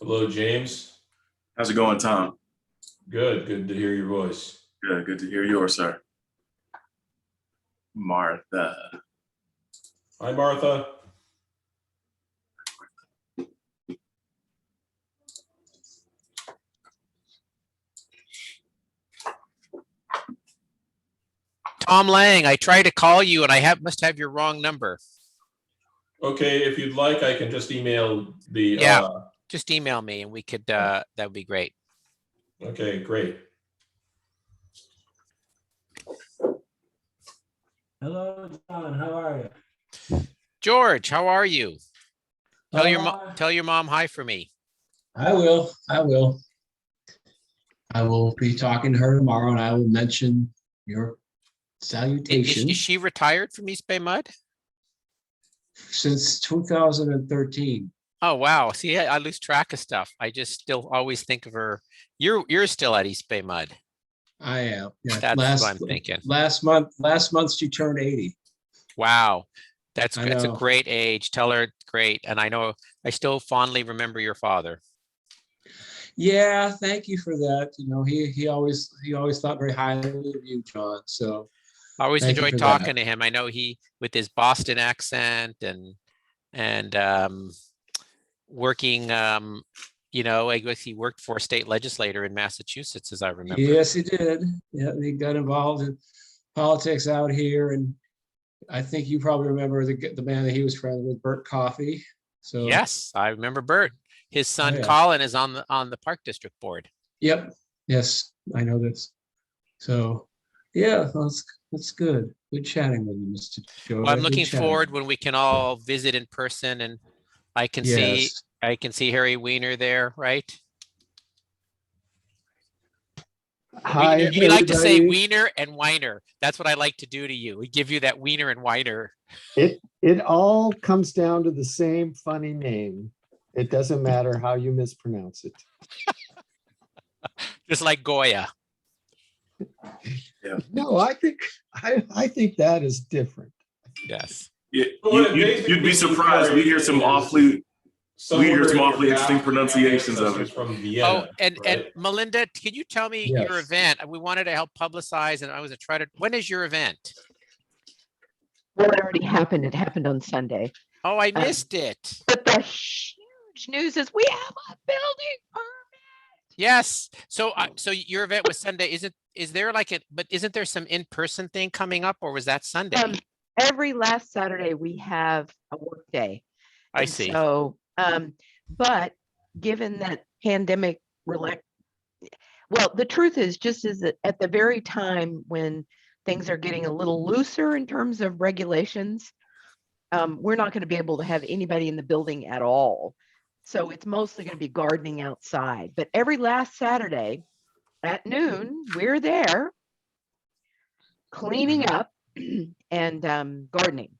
Hello, James. How's it going, Tom? Good. Good to hear your voice. Good to hear yours, sir. Martha. Hi, Martha. Tom Lang, I tried to call you and I must have your wrong number. Okay, if you'd like, I can just email the. Yeah, just email me and we could, that would be great. Okay, great. Hello, John. How are you? George, how are you? Tell your mom hi for me. I will. I will be talking to her tomorrow, and I will mention your salutation Is she retired from East Bay Mud? since 2013. Oh, wow. See, I lose track of stuff. I just still always think of her. You're still at East Bay Mud. I am. Yeah. That's what I'm thinking. Last month she turned 80. Wow. That's a know. great age. Tell her great. And I know I still fondly remember your father. Yeah, thank you for that. You know, he always thought very highly of you, John. So I always thank you enjoyed for talking that. to him. I know he, with his Boston accent and working, you know, I guess he worked for a state legislator in Massachusetts, as I remember. Yes, he did. Yeah, he got involved in politics out here, and I think you probably remember the man that he was friends with, Bert Coffey. So Yes, I remember Bert. His son yeah. Colin is on the Park District Board. Yep. Yes, I know this. So yeah, that's good. Good chatting with you, Mr. Joe. Well, I'm looking forward when we can all visit in person, and I can see Harry Weiner there, right? Hi, you like to say everybody. Wiener and Weiner. That's what I like to do to you. We give you that Wiener and Weiner. It all comes down to the same funny name. It doesn't matter how you mispronounce it. Just like Goya. Yeah. No, I think that is different. Yes. Yeah, you'd be surprised. We hear some awfully interesting pronunciations of it. From Vienna. Oh, and Melinda, can you tell me your Yes. event? We wanted to help publicize, and I was try to. When is your event? Well, it already happened. It happened on Sunday. Oh, I missed it. But the huge news is we have a building permit. Yes. So, so your event was Sunday. Is there like it? But isn't there some in-person thing coming up, or was that Sunday? Every last Saturday we have a work day. I see. So, but given that pandemic, well, the truth is just is that at the very time when things are getting a little looser in terms of regulations, we're not going to be able to have anybody in the building at all. So it's mostly going to be gardening outside. But every last Saturday at noon, we're there cleaning up and gardening.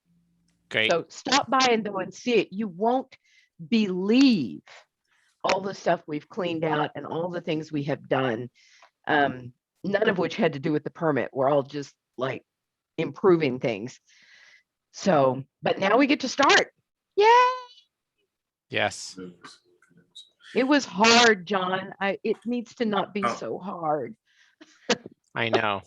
Great. So stop by and go and see it. You won't believe all the stuff we've cleaned out and all the things we have done. None of which had to do with the permit. We're all just like improving things. So, but now we get to start. Yay! Yes. It was hard, John. It needs to not be so hard. I know.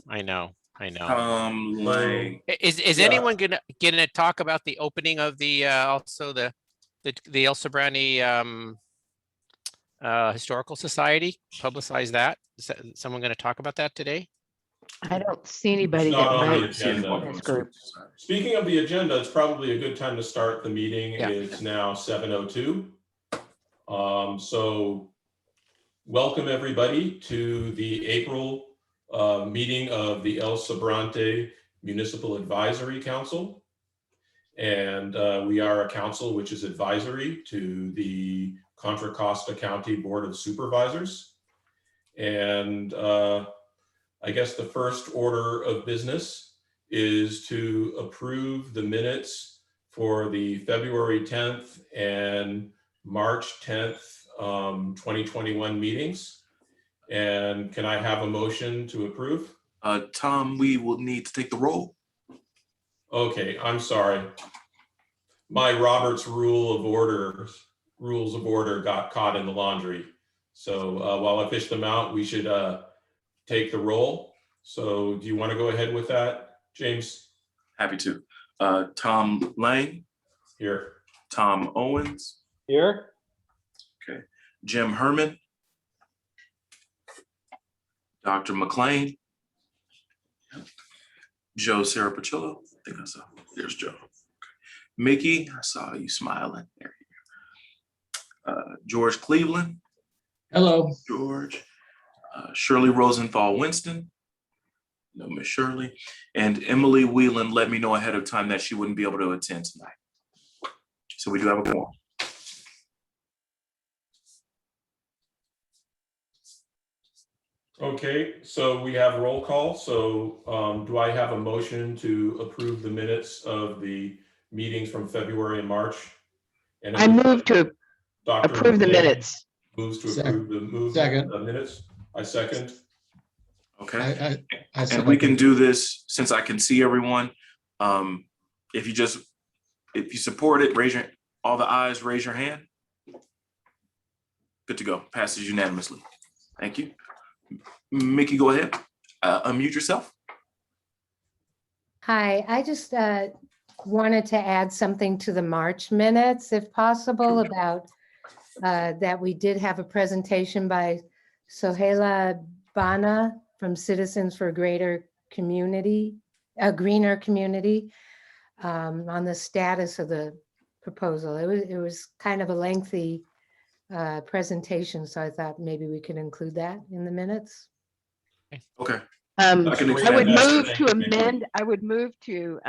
Lang. Is anyone gonna talk about the opening of the also the El Sobrante Historical Society? Publicize that. Is someone going to talk about that today? I don't see anybody It's that not on the might agenda. in this group. Speaking of the agenda, it's probably a good time to start the meeting. Yeah. It's now 7:02. So welcome everybody to the April meeting of the El Sobrante Municipal Advisory Council. And we are a council which is advisory to the Contra Costa County Board of Supervisors. And I guess the first order of business is to approve the minutes for the February 10th and March 10th, 2021 meetings. And can I have a motion to approve? Tom, we will need to take the roll. Okay, I'm sorry. My Robert's Rule of Order rules of order got caught in the laundry. So while I fish them out, we should take the roll. So do you want to go ahead with that, James? Happy to. Tom Lang, Here. Tom Owens, Here. Jim Herman, Dr. McLean, Joe Serapicillo. I think I saw. There's Joe. Mickey, I saw you smiling. There you go. George Cleveland, Hello. George. Shirley Rosenthal Winston. No, Miss Shirley. And Emily Whelan let me know ahead of time that she wouldn't be able to attend tonight. So we do have a quorum. Okay, so we have roll call. So do I have a motion to approve the minutes of the meetings from February and March? And I move to Dr. approve the McLean minutes. Moves to Second. approve Second. the minutes. I second. Okay. I And we can do this since I can see everyone. If you support it, raise your, all the ayes, raise your hand. Good to go. Passes unanimously. Thank you. Mickey, go ahead. Unmute yourself. Hi, I just wanted to add something to the March minutes, if possible, about that we did have a presentation by Sohela Bana from Citizens for a Greater Community, a Greener Community, on the status of the proposal. It was kind of a lengthy presentation, so I thought maybe we could include that in the minutes. Okay. I can would extend that. move Thank to you, Mickey. amend, I would move to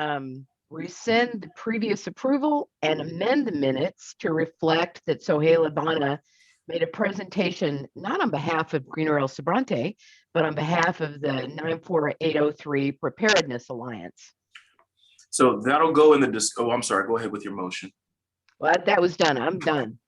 rescind the previous approval and amend the minutes to reflect that Sohela Bana made a presentation, not on behalf of Greener El Sobrante, but on behalf of the 94803 Preparedness Alliance. So that'll go in the oh, I'm sorry. Go ahead with your motion. Well, that was done. I'm done.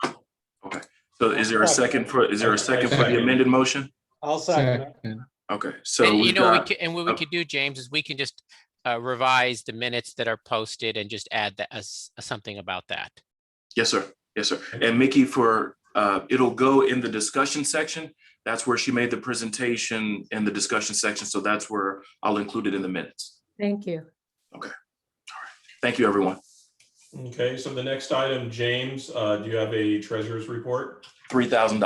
Okay. So is there a second for the amended motion? I'll second it. Second. Okay. So And we you know, got, what we could do, James, is we can just revise the minutes that are posted and just add that as something about that. yes, sir. Yes, sir. And Mickey, for it'll go in the discussion section. That's where she made the presentation in the discussion section. So that's where I'll include it in the minutes. Thank you. Okay. All right. Thank you, everyone. Okay, so the next item, James, do you have a treasurer's report? $3,000.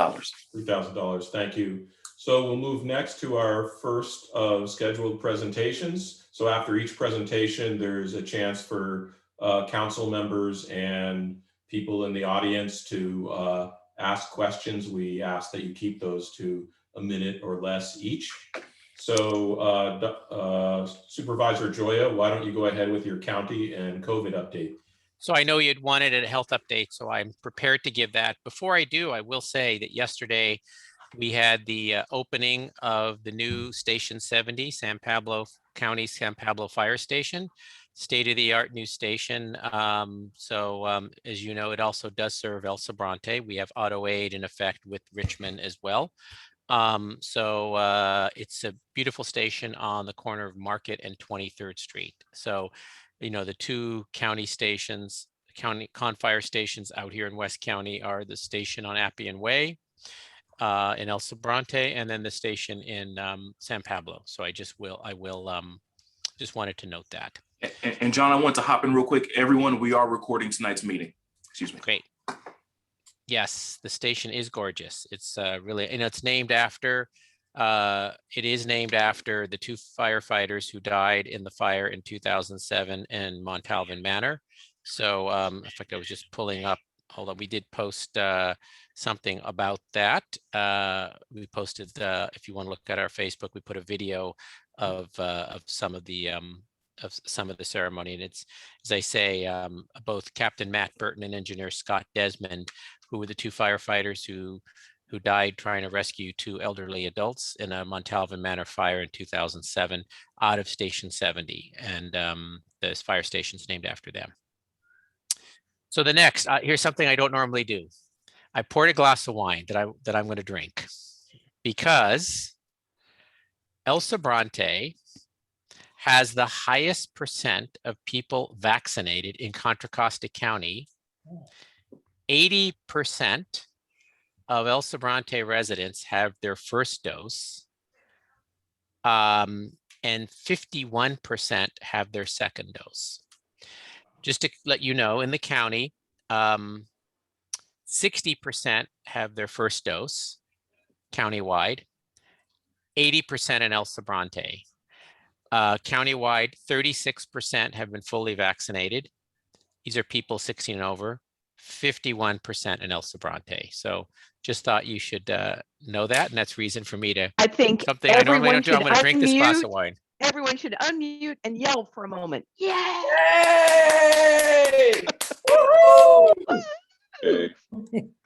$3,000, thank you. So we'll move next to our first of scheduled presentations. So after each presentation, there's a chance for council members and people in the audience to ask questions. We ask that you keep those to a minute or less each. So Supervisor Joya, why don't you go ahead with your county and COVID update? So I know you'd wanted a health update, so I'm prepared to give that. Before I do, I will say that yesterday we had the opening of the new Station 70, San Pablo County, San Pablo Fire Station, state-of-the-art new station. As you know, it also does serve El Sobrante. We have auto aid in effect with Richmond as well. It's a beautiful station on the corner of Market and 23rd Street. So, you know, the two county stations, fire stations out here in West County are the station on Appian Way in El Sobrante, and then the station in San Pablo. So I just wanted to note that. And John, I want to hop in real quick. Everyone, we are recording tonight's meeting. Excuse me. Great. Yes, the station is gorgeous. It's really, and it's named after, it is named after the two firefighters who died in the fire in 2007 in Montalvan Manor. So in fact, I was just pulling up, hold on, we did post something about that. We posted, if you want to look at our Facebook, we put a video of some of the ceremony. And it's, as I say, both Captain Matt Burton and Engineer Scott Desmond, who were the two firefighters who died trying to rescue two elderly adults in a Montalvan Manor fire in 2007 out of Station 70. And this fire station is named after them. So the next, here's something I don't normally do. I poured a glass of wine that I'm going to drink because El Sobrante has the highest percent of people vaccinated in Contra Costa County 80% of El Sobrante residents have their first dose. And 51% have their second dose. Just to let you know, in the county, 60% have their first dose countywide, 80% in El Sobrante. Countywide, 36% have been fully vaccinated. These are people 16 and over, 51% in El Sobrante. So just thought you should know that. And that's reason for me to, I think something I normally everyone don't do. I'm should going to drink this glass unmute. of wine. Everyone should unmute and yell for a moment. Yeah. Yay!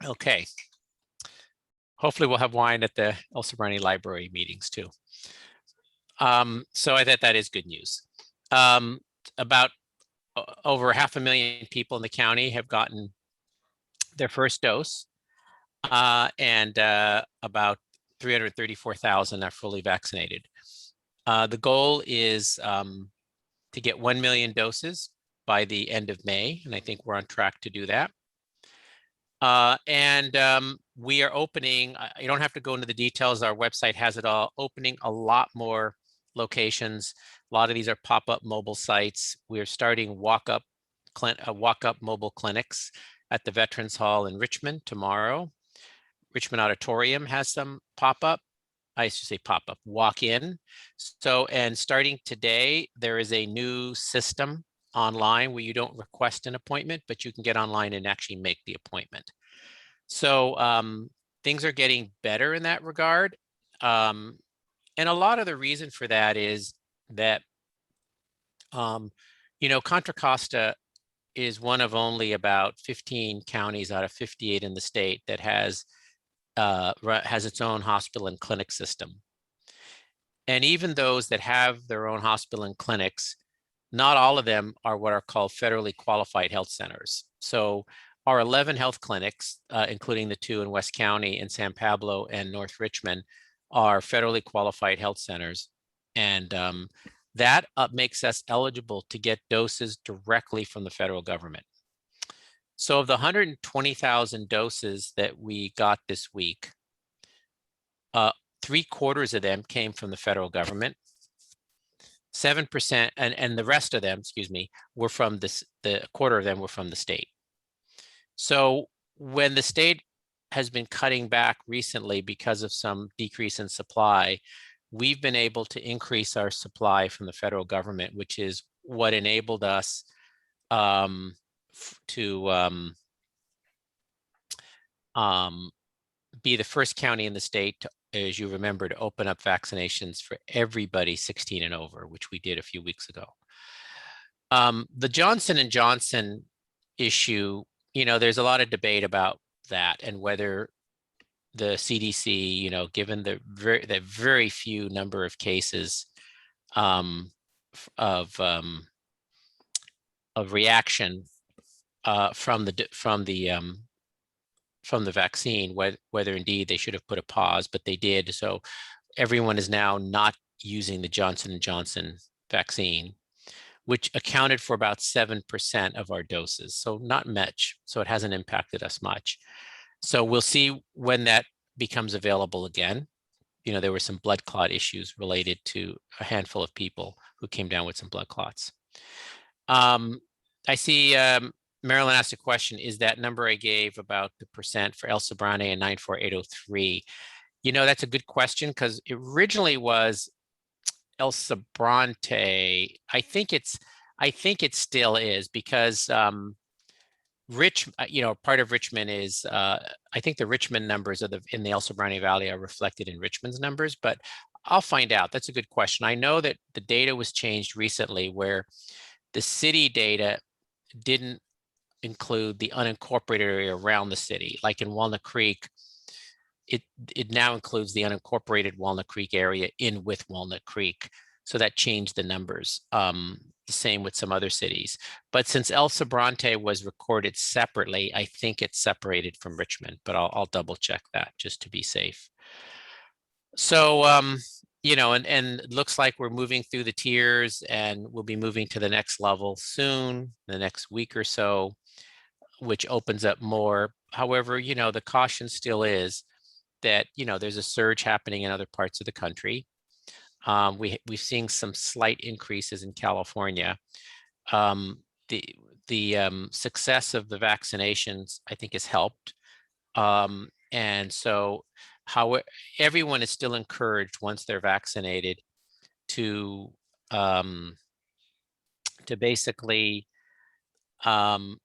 Okay. Hopefully we'll have wine at the El Sobrante Library meetings too. So I thought that is good news. About over 500,000 people in the county have gotten their first dose, and about 334,000 are fully vaccinated. The goal is to get 1 million doses by the end of May, and I think we're on track to do that. We are opening, you don't have to go into the details, our website has it all, opening a lot more locations. A lot of these are pop-up mobile sites. We're starting walk-up mobile clinics at the Veterans Hall in Richmond tomorrow. Richmond Auditorium has some pop-up, I should say pop-up, walk-in. So, and starting today, there is a new system online where you don't request an appointment, but you can get online and actually make the appointment. So things are getting better in that regard. And a lot of the reason for that is that, you know, Contra Costa is one of only about 15 counties out of 58 in the state that has its own hospital and clinic system. And even those that have their own hospital and clinics, not all of them are what are called federally qualified health centers. So our 11 health clinics, including the 2 in West County in San Pablo and North Richmond, are federally qualified health centers. And that makes us eligible to get doses directly from the federal government. So of the 120,000 doses that we got this week, 3/4 of them came from the federal government. 7%, and the rest of them, excuse me, were from the 1/4 of them were from the state. So when the state has been cutting back recently because of some decrease in supply, we've been able to increase our supply from the federal government, which is what enabled us to be the first county in the state to, as you remember, to open up vaccinations for everybody 16 and over, which we did a few weeks ago. The Johnson & Johnson issue, you know, there's a lot of debate about that and whether the CDC, you know, given the very few number of cases of reaction from the vaccine, whether indeed they should have put a pause, but they did. So everyone is now not using the Johnson & Johnson vaccine, which accounted for about 7% of our doses. So not much. So it hasn't impacted us much. So we'll see when that becomes available again. You know, there were some blood clot issues related to a handful of people who came down with some blood clots. I see Marilyn asked a question, is that number I gave about the percent for El Sobrante and 94803? You know, that's a good question because it originally was El Sobrante. I think it still is because you know, part of Richmond is, I think the Richmond numbers of in the El Sobrante Valley are reflected in Richmond's numbers, but I'll find out. That's a good question. I know that the data was changed recently where the city data didn't include the unincorporated area around the city. Like in Walnut Creek, it now includes the unincorporated Walnut Creek area in with Walnut Creek. So that changed the numbers. The same with some other cities. But since El Sobrante was recorded separately, I think it's separated from Richmond, but I'll double check that just to be safe. So, you know, and it looks like we're moving through the tiers and we'll be moving to the next level soon, the next week or so. which opens up more. However, you know, the caution still is that, you know, there's a surge happening in other parts of the country. We've seen some slight increases in California. The success of the vaccinations, I think, has helped. And so how everyone is still encouraged once they're vaccinated to basically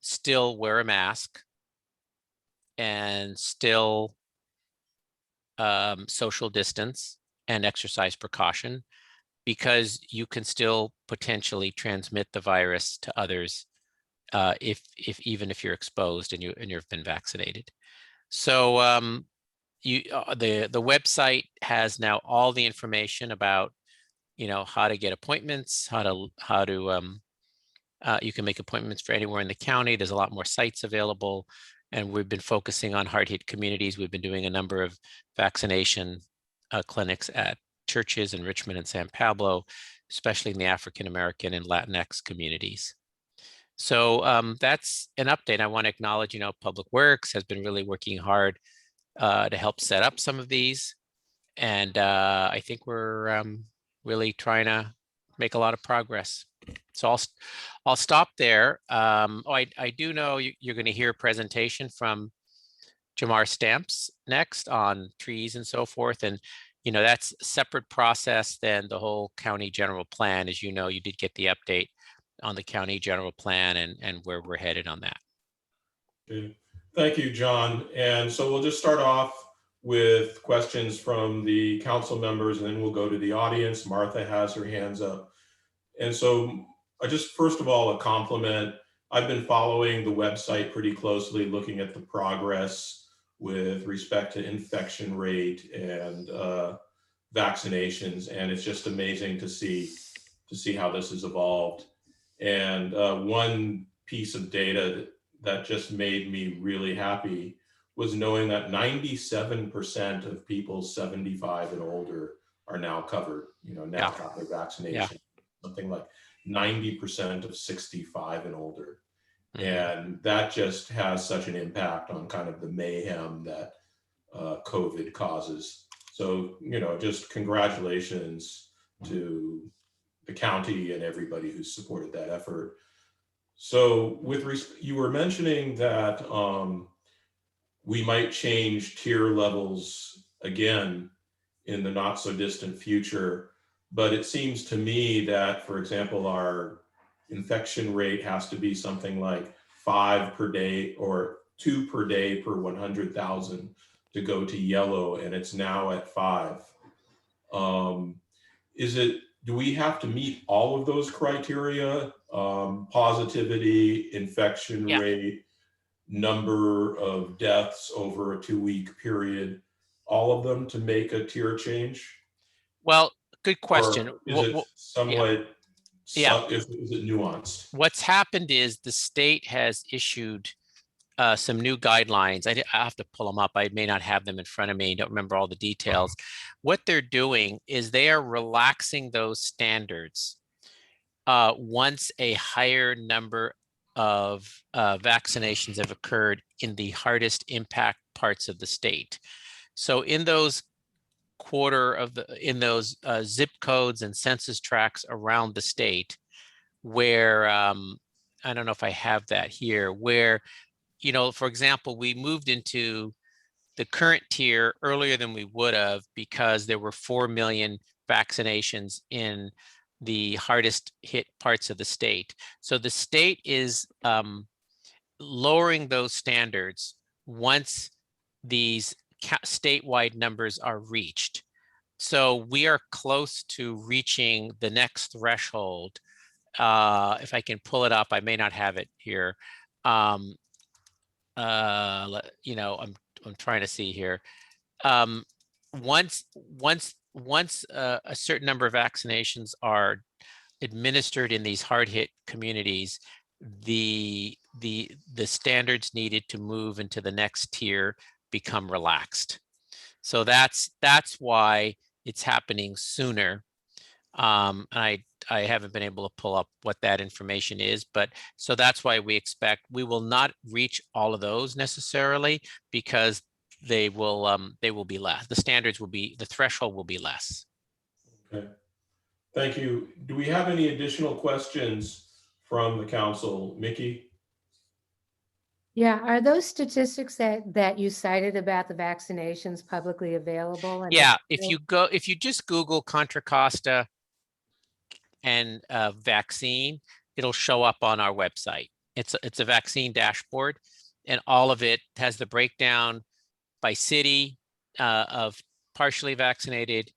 still wear a mask and still social distance and exercise precaution, because you can still potentially transmit the virus to others if even if you're exposed and you've been vaccinated. So the website has now all the information about, you know, how to get appointments, how to you can make appointments for anywhere in the county. There's a lot more sites available, and we've been focusing on hard-hit communities. We've been doing a number of vaccination clinics at churches in Richmond and San Pablo, especially in the African American and Latinx communities. So that's an update. I want to acknowledge, you know, Public Works has been really working hard to help set up some of these. And I think we're really trying to make a lot of progress. So I'll stop there. I do know you're going to hear a presentation from Jamar Stamps next on trees and so forth. And, you know, that's a separate process than the whole county general plan. As you know, you did get the update on the county general plan and where we're headed on that. Okay. Thank you, John. And so we'll just start off with questions from the council members, and then we'll go to the audience. Martha has her hands up. And so I just, first of all, a compliment. I've been following the website pretty closely, looking at the progress with respect to infection rate and vaccinations. And it's just amazing to see how this has evolved. And one piece of data that just made me really happy was knowing that 97% of people 75 and older are now covered, you know, now got their vaccination. Something like 90% of 65 and older. And that just has such an impact on kind of the mayhem that COVID causes. So, you know, just congratulations to the county and everybody who supported that effort. So you were mentioning that we might change tier levels again in the not so distant future. But it seems to me that, for example, our infection rate has to be something like 5 per day or 2 per day per 100,000 to go to yellow, and it's now at 5. Do we have to meet all of those criteria? Positivity, infection rate, number of deaths over a 2-week period, all of them to make a tier change? Well, good question. Or is it somewhat, is it nuanced? What's happened is the state has issued some new guidelines. I have to pull them up. I may not have them in front of me. I don't remember all the details. What they're doing is they are relaxing those standards once a higher number of vaccinations have occurred in the hardest impact parts of the state. So in those zip codes and census tracts around the state, where I don't know if I have that here, where, you know, for example, we moved into the current tier earlier than we would have because there were 4 million vaccinations in the hardest hit parts of the state. So the state is lowering those standards once these statewide numbers are reached. So we are close to reaching the next threshold. If I can pull it up, I may not have it here. You know, I'm trying to see here. Once a certain number of vaccinations are administered in these hard hit communities, the standards needed to move into the next tier become relaxed. So that's why it's happening sooner. And I I haven't been able to pull up what that information is. But so that's why we expect we will not reach all of those necessarily, because they will be less. The standards will be, the threshold will be less. Okay. Thank you. Do we have any additional questions from the council? Mickey? Yeah, are those statistics that you cited about the vaccinations publicly available? And Yeah, if you just Google Contra Costa and vaccine, it'll show up on our website. It's a vaccine dashboard, and all of it has the breakdown by city of partially vaccinated,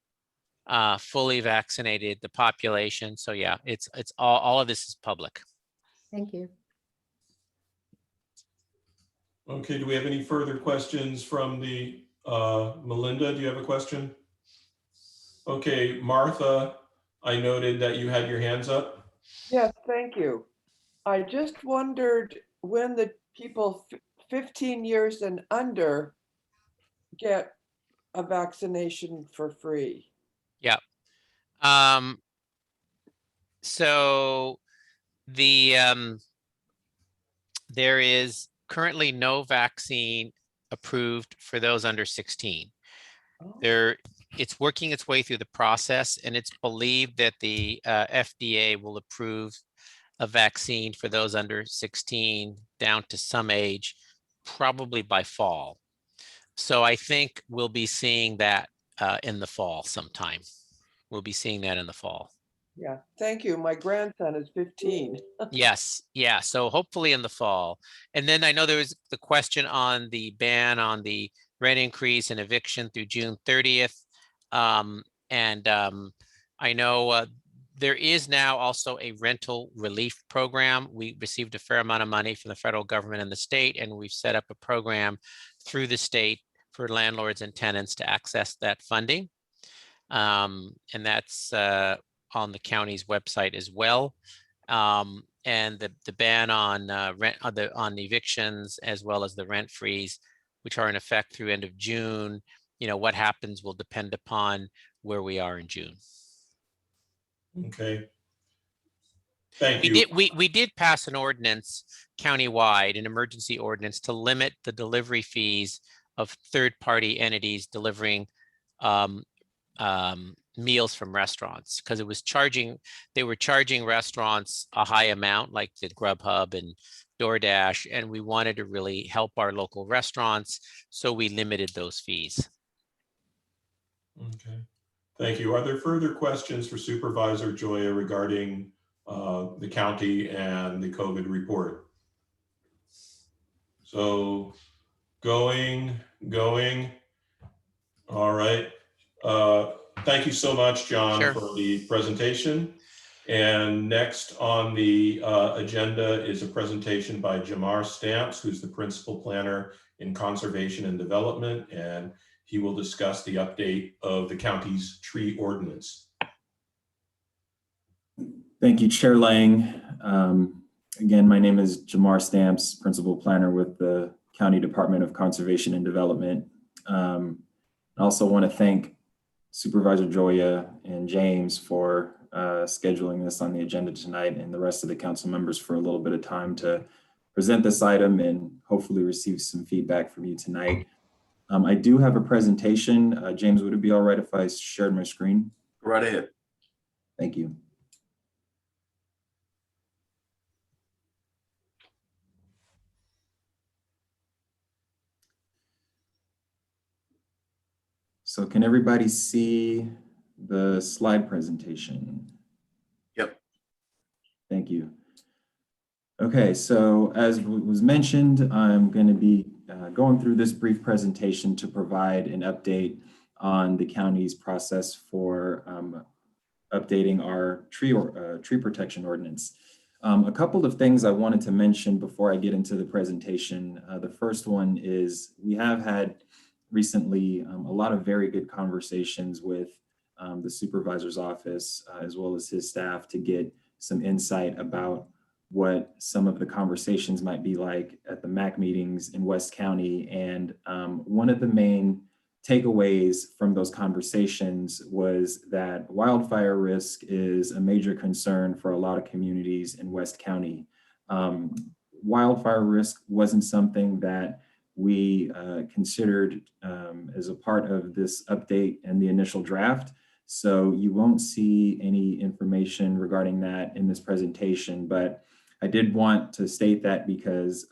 fully vaccinated, the population. So yeah, it's all of this is public. Thank you. Okay, do we have any further questions from the, Melinda, do you have a question? Okay, Martha, I noted that you had your hands up. Yes, thank you. I just wondered when the people 15 years and under get a vaccination for free. Yeah. So the there is currently no vaccine approved for those under 16. Oh. It's working its way through the process, and it's believed that the FDA will approve a vaccine for those under 16 down to some age, probably by fall. So I think we'll be seeing that in the fall sometime. We'll be seeing that in the fall. Yeah, thank you. My grandson is 15. Yes, yeah. So hopefully in the fall. And then I know there was the question on the ban on the rent increase and eviction through June 30th. I know there is now also a rental relief program. We received a fair amount of money from the federal government and the state, and we've set up a program through the state for landlords and tenants to access that funding. And that's on the county's website as well. And the ban on rent on evictions, as well as the rent freeze, which are in effect through end of June. You know, what happens will depend upon where we are in June. Okay. Thank you. We did pass an ordinance countywide, an emergency ordinance, to limit the delivery fees of third-party entities delivering meals from restaurants, because they were charging restaurants a high amount, like the Grubhub and DoorDash, and we wanted to really help our local restaurants, so we limited those fees. Okay, thank you. Are there further questions for Supervisor Joya regarding the county and the COVID report? So going. All right. Thank you so much, John, Sure. for the presentation. And next on the agenda is a presentation by Jamar Stamps, who's the Principal Planner in Conservation and Development, and he will discuss the update of the county's tree ordinance. Thank you, Chair Lang. Again, my name is Jamar Stamps, Principal Planner with the County Department of Conservation and Development. I also want to thank Supervisor Joya and James for scheduling this on the agenda tonight, and the rest of the council members for a little bit of time to present this item and hopefully receive some feedback from you tonight. I do have a presentation. James, would it be all right if I shared my screen? Go right ahead. Thank you. So can everybody see the slide presentation? Yep. Thank you. Okay, so as was mentioned, I'm going to be going through this brief presentation to provide an update on the county's process for updating our tree protection ordinance. A couple of things I wanted to mention before I get into the presentation. The first one is we have had recently a lot of very good conversations with the supervisor's office as well as his staff to get some insight about what some of the conversations might be like at the MAC meetings in West County. And one of the main takeaways from those conversations was that wildfire risk is a major concern for a lot of communities in West County. Wildfire risk wasn't something that we considered as a part of this update and the initial draft. So you won't see any information regarding that in this presentation, but I did want to state that because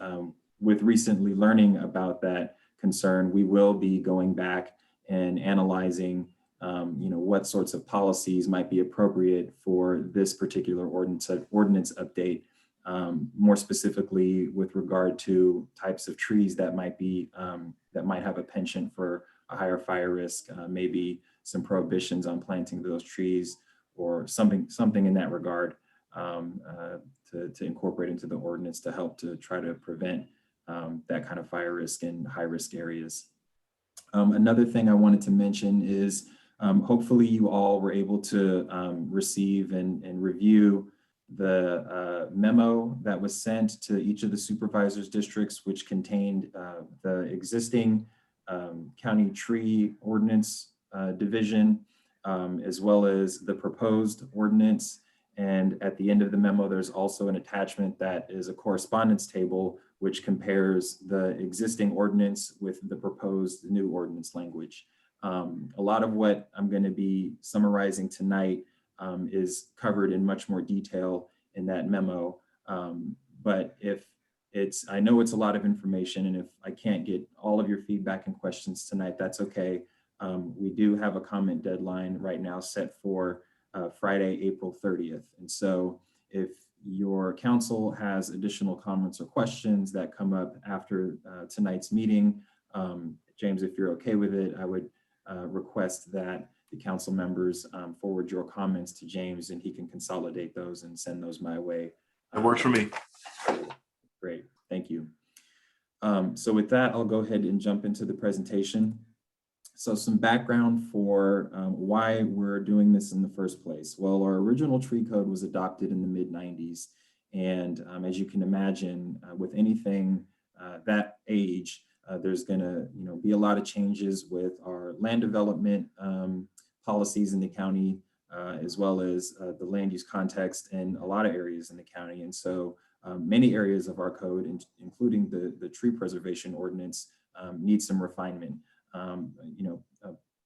with recently learning about that concern, we will be going back and analyzing what sorts of policies might be appropriate for this particular ordinance update. More specifically with regard to types of trees that might be that might have a penchant for a higher fire risk, maybe some prohibitions on planting those trees or something in that regard to incorporate into the ordinance to help to try to prevent that kind of fire risk in high risk areas. Another thing I wanted to mention is hopefully you all were able to receive and review the memo that was sent to each of the supervisors districts, which contained the existing county tree ordinance division, as well as the proposed ordinance. And at the end of the memo, there's also an attachment that is a correspondence table, which compares the existing ordinance with the proposed new ordinance language. A lot of what I'm going to be summarizing tonight is covered in much more detail in that memo. But I know it's a lot of information, and if I can't get all of your feedback and questions tonight, that's okay. We do have a comment deadline right now set for Friday, April 30th. And so if your council has additional comments or questions that come up after tonight's meeting, James, if you're okay with it, I would request that the council members forward your comments to James, and he can consolidate those and send those my way. That works for me. Great, thank you. So with that, I'll go ahead and jump into the presentation. So some background for why we're doing this in the first place. Well, our original tree code was adopted in the mid-90s. And as you can imagine, with anything that age, there's gonna be a lot of changes with our land development policies in the county, as well as the land use context in a lot of areas in the county. And so many areas of our code, including the tree preservation ordinance, need some refinement.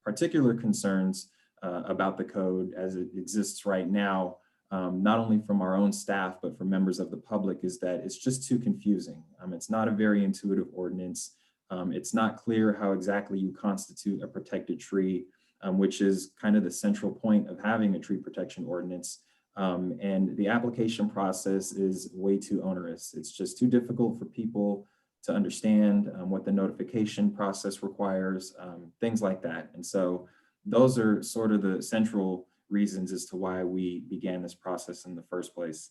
Particular concerns about the code as it exists right now, not only from our own staff, but from members of the public, is that it's just too confusing. It's not a very intuitive ordinance. It's not clear how exactly you constitute a protected tree, which is kind of the central point of having a tree protection ordinance. And the application process is way too onerous. It's just too difficult for people to understand what the notification process requires, things like that. And so those are sort of the central reasons as to why we began this process in the first place.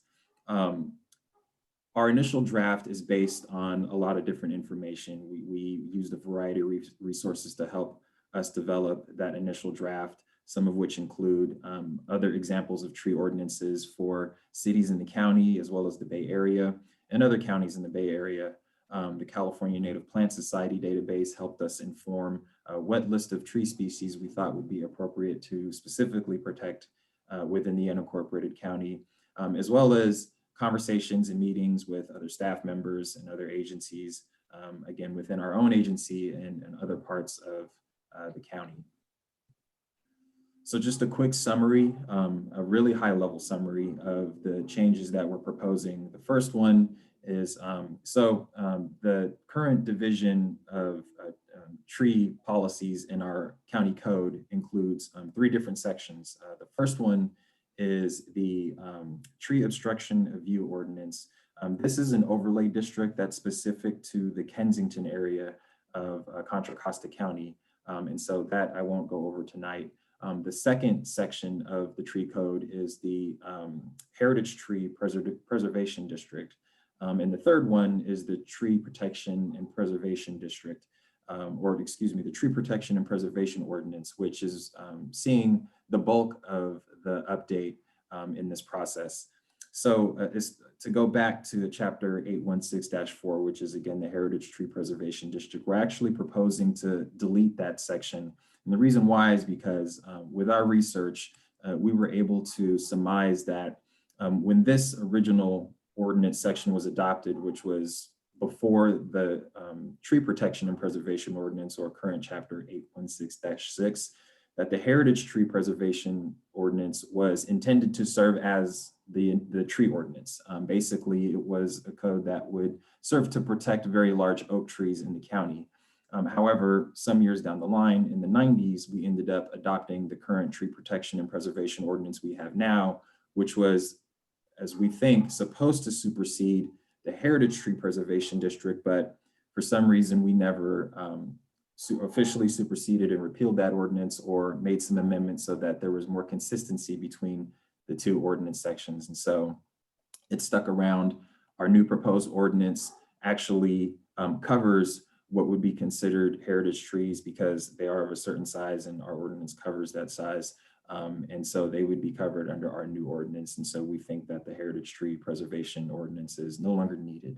Our initial draft is based on a lot of different information. We used a variety of resources to help us develop that initial draft, some of which include other examples of tree ordinances for cities in the county, as well as the Bay Area and other counties in the Bay Area. The California Native Plant Society database helped us inform what list of tree species we thought would be appropriate to specifically protect within the unincorporated county, as well as conversations and meetings with other staff members and other agencies, again, within our own agency and other parts of the county. So just a quick summary, a really high level summary of the changes that we're proposing. The first one is, the current division of tree policies in our county code includes 3 different sections. The first one is the tree obstruction of view ordinance. This is an overlay district that's specific to the Kensington area of Contra Costa County. And so that I won't go over tonight. The second section of the tree code is the Heritage Tree Preservation District. And the third one is the Tree Protection and Preservation District, the Tree Protection and Preservation Ordinance, which is seeing the bulk of the update in this process. So it's to go back to chapter 816-4, which is again the Heritage Tree Preservation District. We're actually proposing to delete that section. And the reason why is because with our research, we were able to surmise that when this original ordinance section was adopted, which was before the Tree Protection and Preservation Ordinance, or current chapter 816-6, that the Heritage Tree Preservation Ordinance was intended to serve as the tree ordinance. Basically, it was a code that would serve to protect very large oak trees in the county. However, some years down the line, in the 90s, we ended up adopting the current Tree Protection and Preservation Ordinance we have now, which was, as we think, supposed to supersede the Heritage Tree Preservation District, but for some reason we never officially superseded and repealed that ordinance or made some amendments so that there was more consistency between the two ordinance sections. And so it stuck around. Our new proposed ordinance actually covers what would be considered heritage trees because they are of a certain size and our ordinance covers that size. And so they would be covered under our new ordinance. And so we think that the Heritage Tree Preservation Ordinance is no longer needed.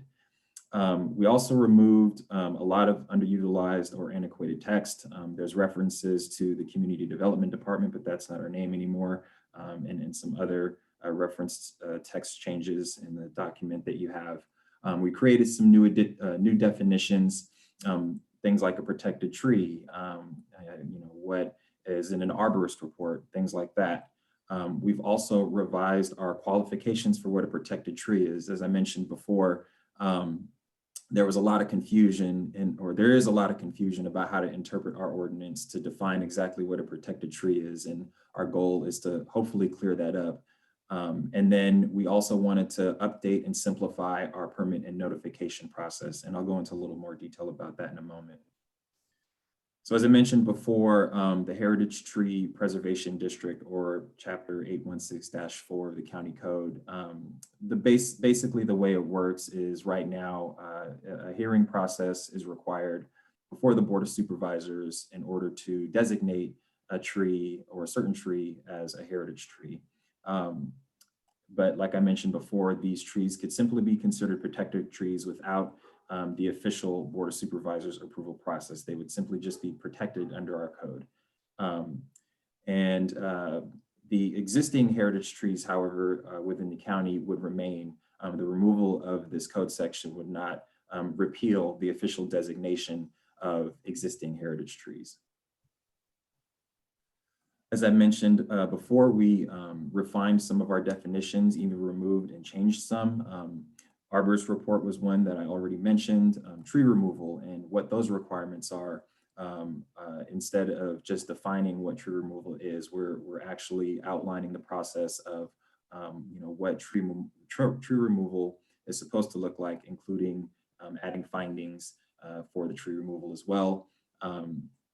We also removed a lot of underutilized or antiquated text. There's references to the Community Development Department, but that's not our name anymore. And some other referenced text changes in the document that you have. We created some new definitions, things like a protected tree, what is in an arborist report, things like that. We've also revised our qualifications for what a protected tree is. As I mentioned before, there was a lot of confusion there is a lot of confusion about how to interpret our ordinance to define exactly what a protected tree is. And our goal is to hopefully clear that up. And then we also wanted to update and simplify our permit and notification process. And I'll go into a little more detail about that in a moment. So as I mentioned before, the Heritage Tree Preservation District, or Chapter 816-4 of the County Code, basically the way it works is right now a hearing process is required before the Board of Supervisors in order to designate a tree or a certain tree as a heritage tree. But like I mentioned before, these trees could simply be considered protected trees without the official Board of Supervisors approval process. They would simply just be protected under our code. The existing heritage trees, however, within the county would remain. The removal of this code section would not repeal the official designation of existing heritage trees. As I mentioned before, we refined some of our definitions, even removed and changed some. Arborist report was one that I already mentioned, tree removal and what those requirements are. Instead of just defining what tree removal is, we're actually outlining the process of what tree removal is supposed to look like, including adding findings for the tree removal as well.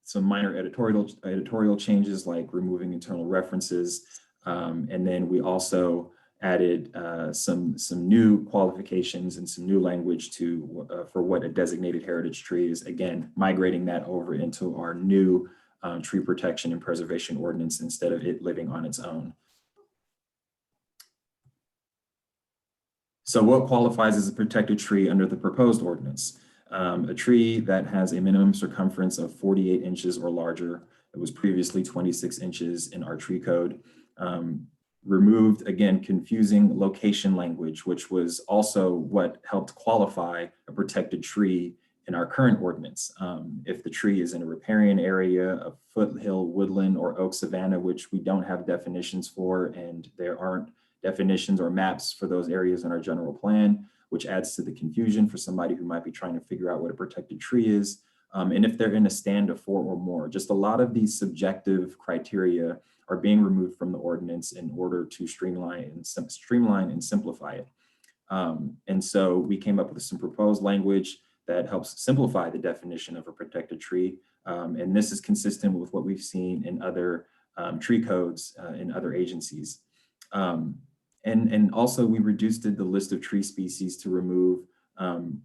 Some minor editorial changes like removing internal references. And then we also added some new qualifications and some new language for what a designated heritage tree is. Again, migrating that over into our new tree protection and preservation ordinance instead of it living on its own. So what qualifies as a protected tree under the proposed ordinance? A tree that has a minimum circumference of 48 inches or larger. It was previously 26 inches in our tree code. Removed, again, confusing location language, which was also what helped qualify a protected tree in our current ordinance. If the tree is in a riparian area, a foothill, woodland, or oak savanna, which we don't have definitions for, and there aren't definitions or maps for those areas in our general plan, which adds to the confusion for somebody who might be trying to figure out what a protected tree is. And if they're in a stand of 4 or more, just a lot of these subjective criteria are being removed from the ordinance in order to streamline and simplify it. And so we came up with some proposed language that helps simplify the definition of a protected tree. And this is consistent with what we've seen in other tree codes in other agencies. And also we reduced the list of tree species to remove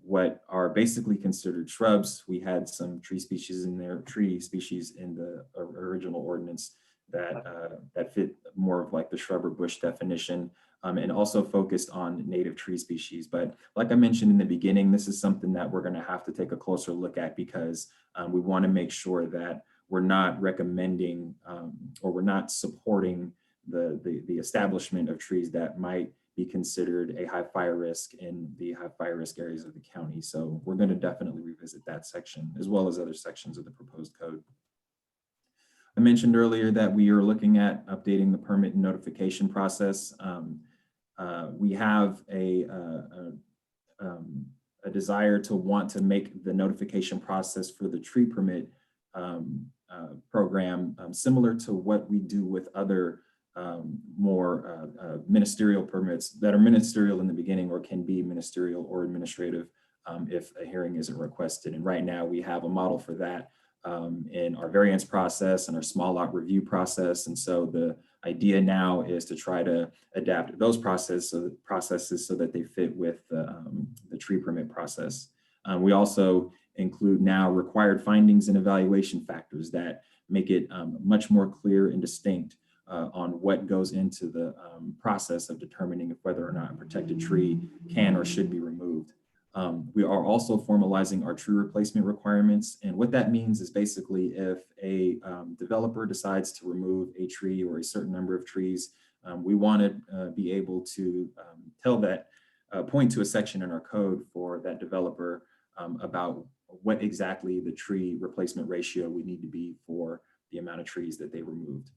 what are basically considered shrubs. We had some tree species in the original ordinance that fit more of like the shrub or bush definition. and also focused on native tree species. But like I mentioned in the beginning, this is something that we're going to have to take a closer look at because we want to make sure that we're not recommending or we're not supporting the establishment of trees that might be considered a high fire risk in the high fire risk areas of the county. So we're going to definitely revisit that section as well as other sections of the proposed code. I mentioned earlier that we are looking at updating the permit and notification process. We have a desire to want to make the notification process for the tree permit program similar to what we do with other more ministerial permits that are ministerial in the beginning or can be ministerial or administrative if a hearing isn't requested. And right now we have a model for that in our variance process and our small lot review process. And so the idea now is to try to adapt those processes so that they fit with the tree permit process. We also include now required findings and evaluation factors that make it much more clear and distinct on what goes into the process of determining if whether or not a protected tree can or should be removed. We are also formalizing our tree replacement requirements. And what that means is basically if a developer decides to remove a tree or a certain number of trees, we want to be able to tell that, point to a section in our code for that developer about what exactly the tree replacement ratio would need to be for the amount of trees that they removed.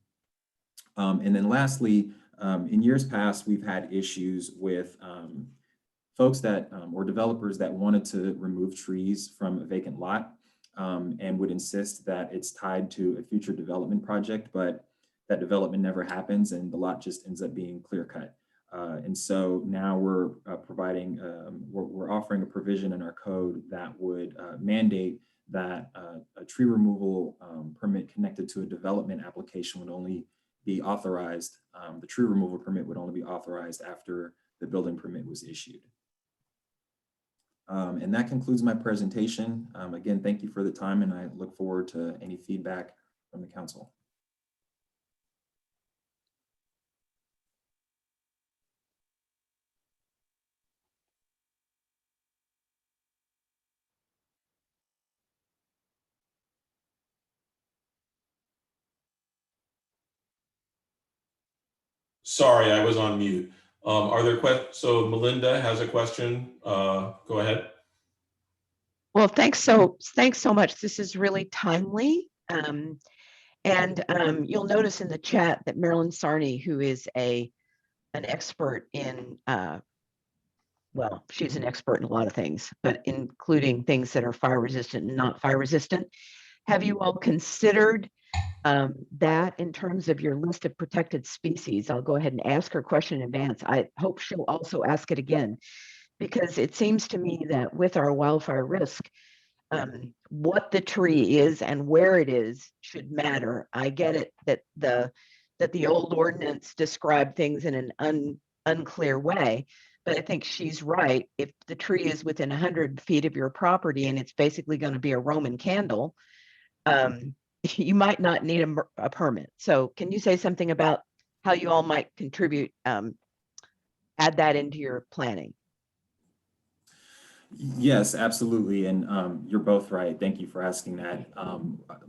And then lastly, in years past, we've had issues with folks that or developers that wanted to remove trees from a vacant lot and would insist that it's tied to a future development project, but that development never happens and the lot just ends up being clear cut. And so now we're providing, we're offering a provision in our code that would mandate that a tree removal permit connected to a development application would only be authorized. The tree removal permit would only be authorized after the building permit was issued. And that concludes my presentation. Again, thank you for the time and I look forward to any feedback from the council. Sorry, I was on mute. Are there questions? So Melinda has a question. Go ahead. Well, thanks so much. This is really timely. You'll notice in the chat that Marilyn Sarney, who is an expert in, well, she's an expert in a lot of things, but including things that are fire resistant and not fire resistant. Have you all considered that in terms of your list of protected species? I'll go ahead and ask her question in advance. I hope she'll also ask it again, because it seems to me that with our wildfire risk, what the tree is and where it is should matter. I get it that the old ordinance described things in an unclear way, but I think she's right. If the tree is within 100 feet of your property and it's basically going to be a Roman candle, you might not need a permit. So can you say something about how you all might contribute, add that into your planning? Yes, absolutely. And you're both right. Thank you for asking that.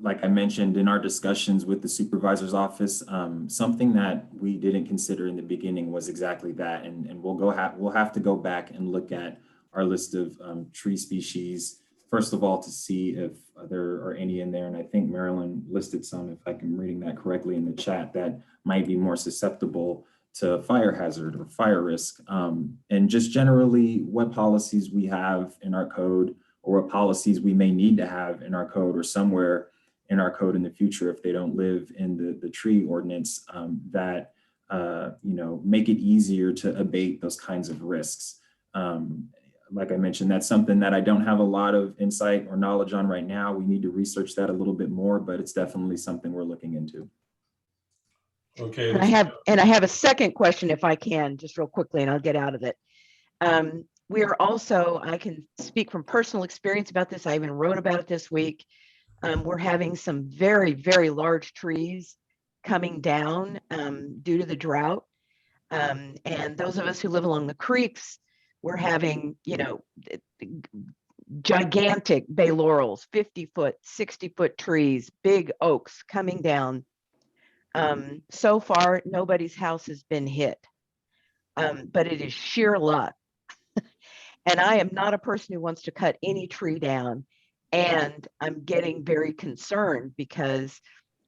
Like I mentioned in our discussions with the supervisor's office, something that we didn't consider in the beginning was exactly that. And we'll have to go back and look at our list of tree species, first of all, to see if there are any in there. And I think Marilyn listed some, if I'm reading that correctly in the chat, that might be more susceptible to fire hazard or fire risk, and just generally what policies we have in our code or what policies we may need to have in our code or somewhere in our code in the future if they don't live in the tree ordinance that make it easier to abate those kinds of risks. Like I mentioned, that's something that I don't have a lot of insight or knowledge on right now. We need to research that a little bit more, but it's definitely something we're looking into. Okay. And I have a second question, if I can, just real quickly, and I'll get out of it. We are also, I can speak from personal experience about this. I even wrote about it this week. We're having some very, very large trees coming down due to the drought. And those of us who live along the creeks, we're having, gigantic bay laurels, 50-foot, 60-foot trees, big oaks coming down. So far, nobody's house has been hit, but it is sheer luck. And I am not a person who wants to cut any tree down. And I'm getting very concerned because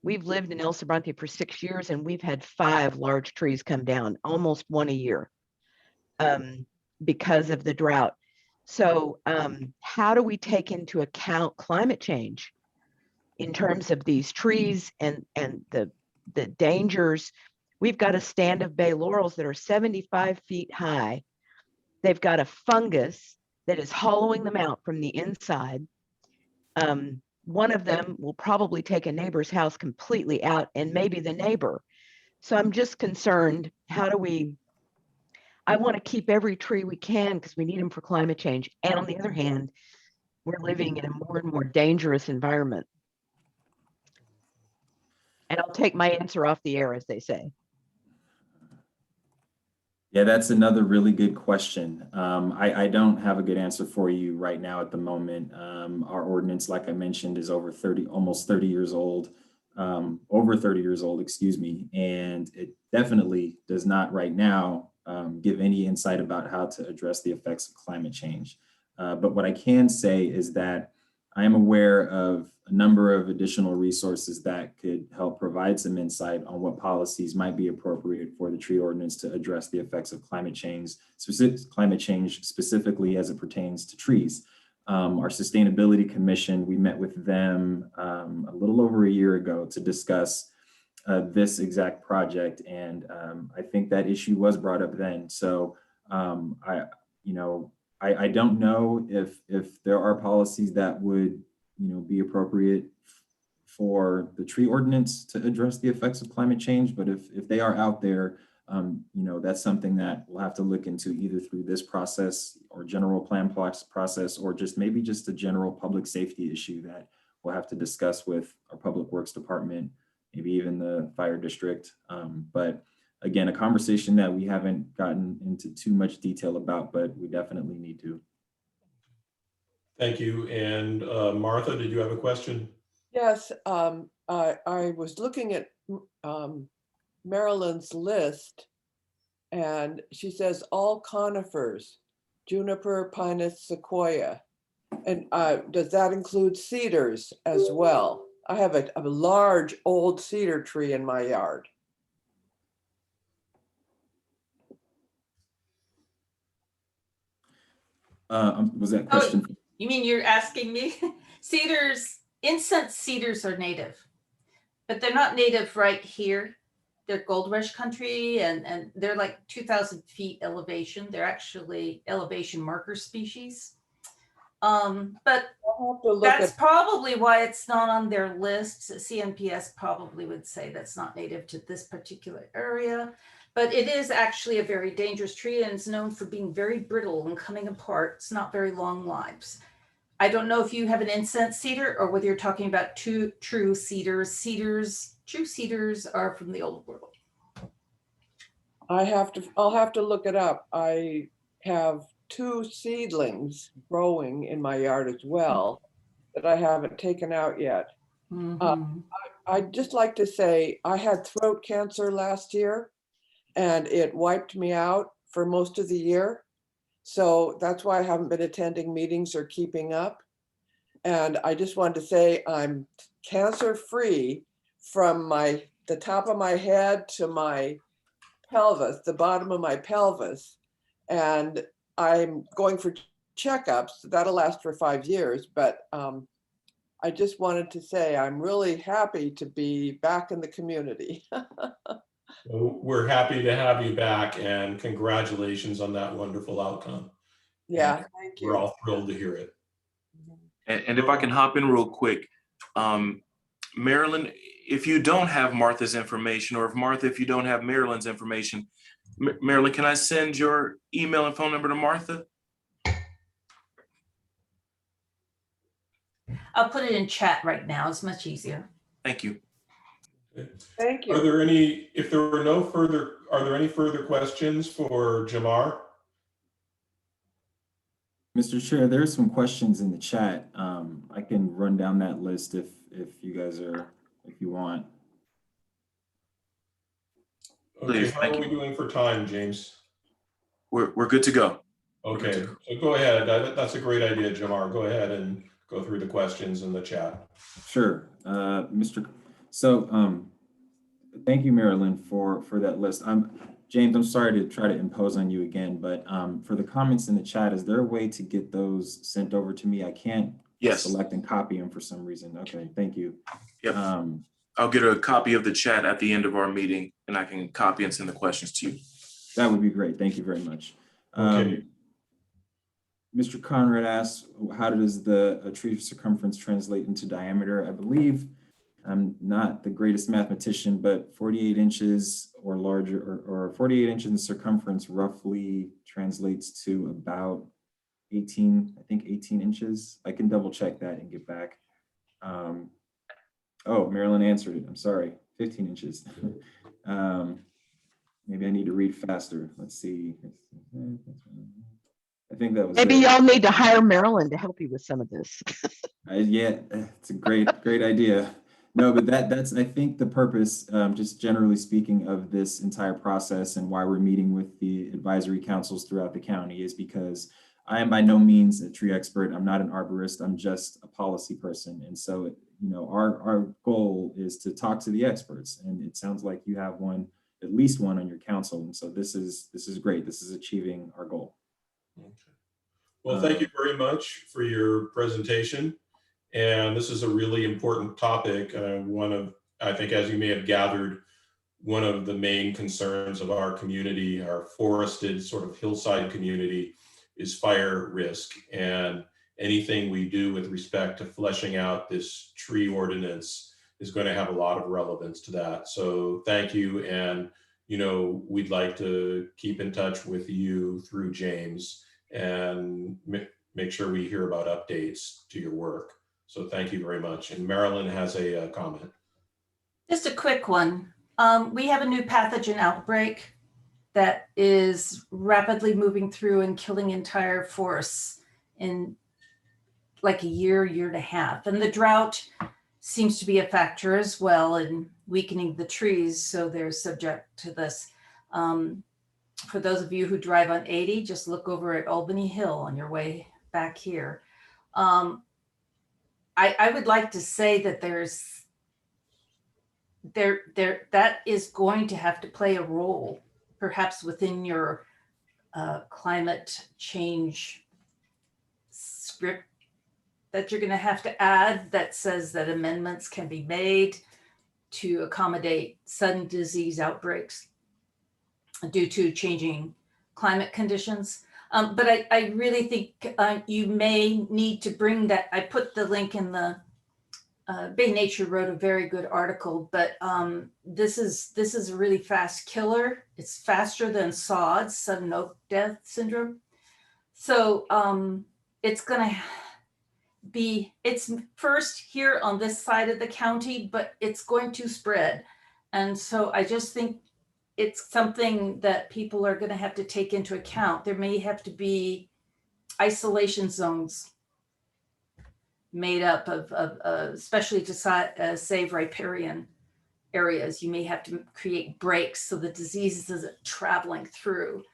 we've lived in El Sobrante for 6 years and we've had 5 large trees come down, almost one a year, because of the drought. So how do we take into account climate change in terms of these trees and the dangers? We've got a stand of bay laurels that are 75 feet high. They've got a fungus that is hollowing them out from the inside. One of them will probably take a neighbor's house completely out, and maybe the neighbor. So I'm just concerned, I want to keep every tree we can because we need them for climate change. And on the other hand, we're living in a more and more dangerous environment. And I'll take my answer off the air, as they say. Yeah, that's another really good question. I don't have a good answer for you right now at the moment. Our ordinance, like I mentioned, is almost 30 years old, over 30 years old, excuse me. And it definitely does not right now give any insight about how to address the effects of climate change. But what I can say is that I am aware of a number of additional resources that could help provide some insight on what policies might be appropriate for the tree ordinance to address the effects of climate change specifically as it pertains to trees. Our Sustainability Commission, we met with them a little over a year ago to discuss this exact project, and I think that issue was brought up then. So I don't know if there are policies that would be appropriate for the tree ordinance to address the effects of climate change, but if they are out there, that's something that we'll have to look into either through this process or general plan process, or maybe just a general public safety issue that we'll have to discuss with our Public Works Department, maybe even the fire district. But again, a conversation that we haven't gotten into too much detail about, but we definitely need to. Thank you. And Martha, did you have a question? Yes, I was looking at Marilyn's list, and she says all conifers, juniper, pinus, sequoia. And does that include cedars as well? I have a large old cedar tree in my yard. Was that question? Oh, you mean you're asking me? Cedars, incense cedars are native, but they're not native right here. They're gold rush country, and they're like 2,000 feet elevation. They're actually elevation marker species. But that's probably why it's not on their list. CNPS probably would say that's not native to this particular area, but it is actually a very dangerous tree, and it's known for being very brittle and coming apart. It's not very long lives. I don't know if you have an incense cedar or whether you're talking about true cedars. True cedars are from the old world. I'll have to look it up. I have 2 seedlings growing in my yard as well that I haven't taken out yet. I'd just like to say I had throat cancer last year and it wiped me out for most of the year. So that's why I haven't been attending meetings or keeping up. And I just wanted to say I'm cancer free from the top of my head to my pelvis, the bottom of my pelvis. And I'm going for checkups. That'll last for 5 years. But I just wanted to say I'm really happy to be back in the community. We're happy to have you back, and congratulations on that wonderful outcome. Yeah, And thank you. we're all thrilled to hear it. And if I can hop in real quick, Marilyn, if you don't have Martha's information, or if you don't have Marilyn's information, Marilyn, can I send your email and phone number to Martha? I'll put it in chat right now. It's much easier. Thank you. Thank Are you. there any, if there were no further, are there any further questions for Jamar? Mr. Chair, there are some questions in the chat. I can run down that list if you guys are, if you want. Okay, Please, how thank are we you. doing for time, James? We're good to go. Okay, so go ahead. That's a great idea, Jamar. Go ahead and go through the questions in the chat. Sure, thank you, Marilyn, for that list. James, I'm sorry to try to impose on you again, but for the comments in the chat, is there a way to get those sent over to me? I can't select and copy them for some reason. Okay, thank you. Yep. I'll get a copy of the chat at the end of our meeting, and I can copy and send the questions to you. That would be great. Thank you very much. Okay. Mr. Conrad asks, how does a tree circumference translate into diameter? I believe, I'm not the greatest mathematician, but 48 inches or larger, or 48 inches in circumference roughly translates to about 18, I think 18 inches. I can double check that and get back. Oh, Marilyn answered it. I'm sorry, 15 inches. Maybe I need to read faster. Let's see. I think that was Maybe it. y'all need to hire Marilyn to help you with some of this. Yeah, it's a great idea. No, but that's, I think, the purpose, just generally speaking, of this entire process and why we're meeting with the advisory councils throughout the county is because I am by no means a tree expert. I'm not an arborist. I'm just a policy person. And so, you know, our goal is to talk to the experts, and it sounds like you have one, at least one on your council. And so this is great. This is achieving our goal. Okay. Well, thank you very much for your presentation. And this is a really important topic. I think, as you may have gathered, one of the main concerns of our community, our forested sort of hillside community, is fire risk. And anything we do with respect to fleshing out this tree ordinance is going to have a lot of relevance to that. So thank you. And, you know, we'd like to keep in touch with you through James and make sure we hear about updates to your work. So thank you very much. And Marilyn has a comment. Just a quick one. We have a new pathogen outbreak that is rapidly moving through and killing entire forests in like a year and a half. And the drought seems to be a factor as well in weakening the trees. So they're subject to this. For those of you who drive on 80, just look over at Albany Hill on your way back here. I would like to say that that is going to have to play a role, perhaps within your climate change script that you're going to have to add that says that amendments can be made to accommodate sudden disease outbreaks due to changing climate conditions. But I really think you may need to bring that. I put the link in the Bay Nature wrote a very good article, but this is a really fast killer. It's faster than SODS, sudden oak death syndrome. So it's gonna it's first here on this side of the county, but it's going to spread. And so I just think it's something that people are gonna have to take into account. There may have to be isolation zones made up of especially to save riparian areas. You may have to create breaks so the disease isn't traveling through.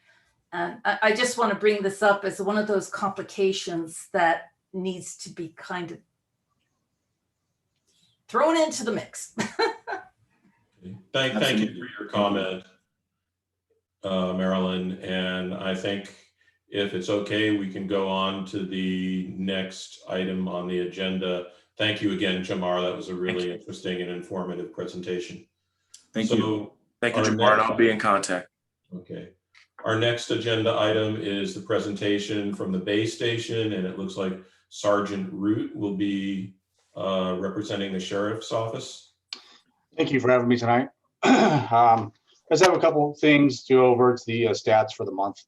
And I just want to bring this up as one of those complications that needs to be kind of thrown into the mix. Thank you for your comment, Marilyn. And I think if it's okay, we can go on to the next item on the agenda. Thank you again, Jamar. That was a really interesting and informative presentation. Thank you. Thank you, Jamar. I'll be in contact. Okay. Our next agenda item is the presentation from the Bay Station, and it looks like Sergeant Root will be representing the Sheriff's Office. Thank you for having me tonight. Let's have a couple things to go over. It's the stats for the month.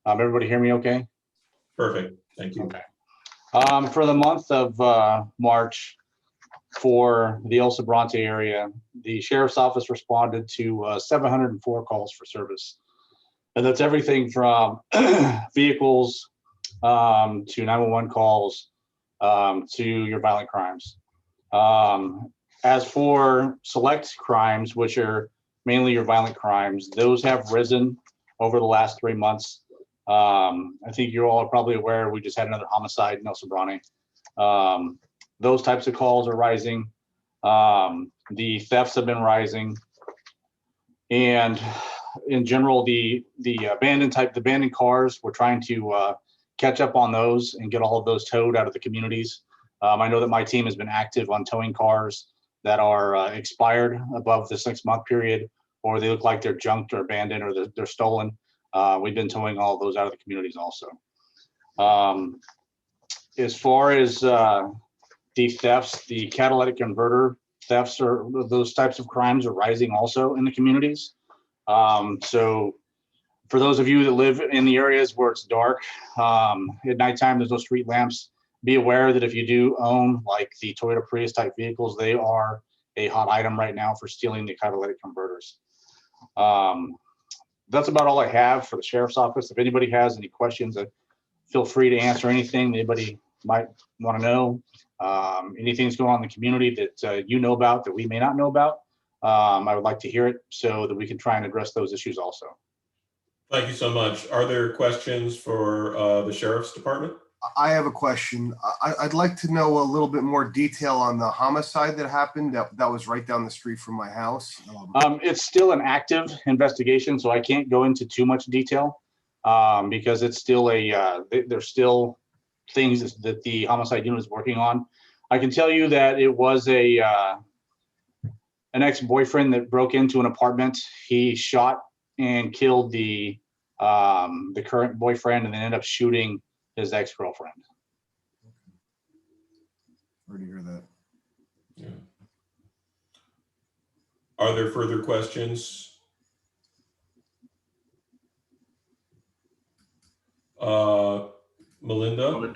Everybody hear me okay? Perfect. Thank you. Okay. For the month of March, for the El Sobrante area, the sheriff's office responded to 704 calls for service. And that's everything from vehicles to 911 calls to your violent crimes. As for select crimes, which are mainly your violent crimes, those have risen over the last 3 months. I think you all are probably aware we just had another homicide in El Sobrante. Those types of calls are rising. The thefts have been rising. And in general, the abandoned cars, we're trying to catch up on those and get all of those towed out of the communities. I know that my team has been active on towing cars that are expired above the 6-month period, or they look like they're junked or abandoned or they're stolen. We've been towing all of those out of the communities also. As far as the thefts, the catalytic converter thefts, or those types of crimes are rising also in the communities. So for those of you that live in the areas where it's dark, at nighttime, there's no street lamps, be aware that if you do own like the Toyota Prius type vehicles, they are a hot item right now for stealing the catalytic converters. That's about all I have for the sheriff's office. If anybody has any questions, feel free to answer anything anybody might want to know. Anything that's going on in the community that you know about that we may not know about, I would like to hear it so that we can try and address those issues also. Thank you so much. Are there questions for the Sheriff's Department? I have a question. I'd like to know a little bit more detail on the homicide that happened that was right down the street from my house. It's still an active investigation, so I can't go into too much detail because it's still there's still things that the homicide unit is working on. I can tell you that it was an ex-boyfriend that broke into an apartment. He shot and killed the current boyfriend and then ended up shooting his ex-girlfriend. Sorry to hear that. Yeah. Are there further questions? Melinda?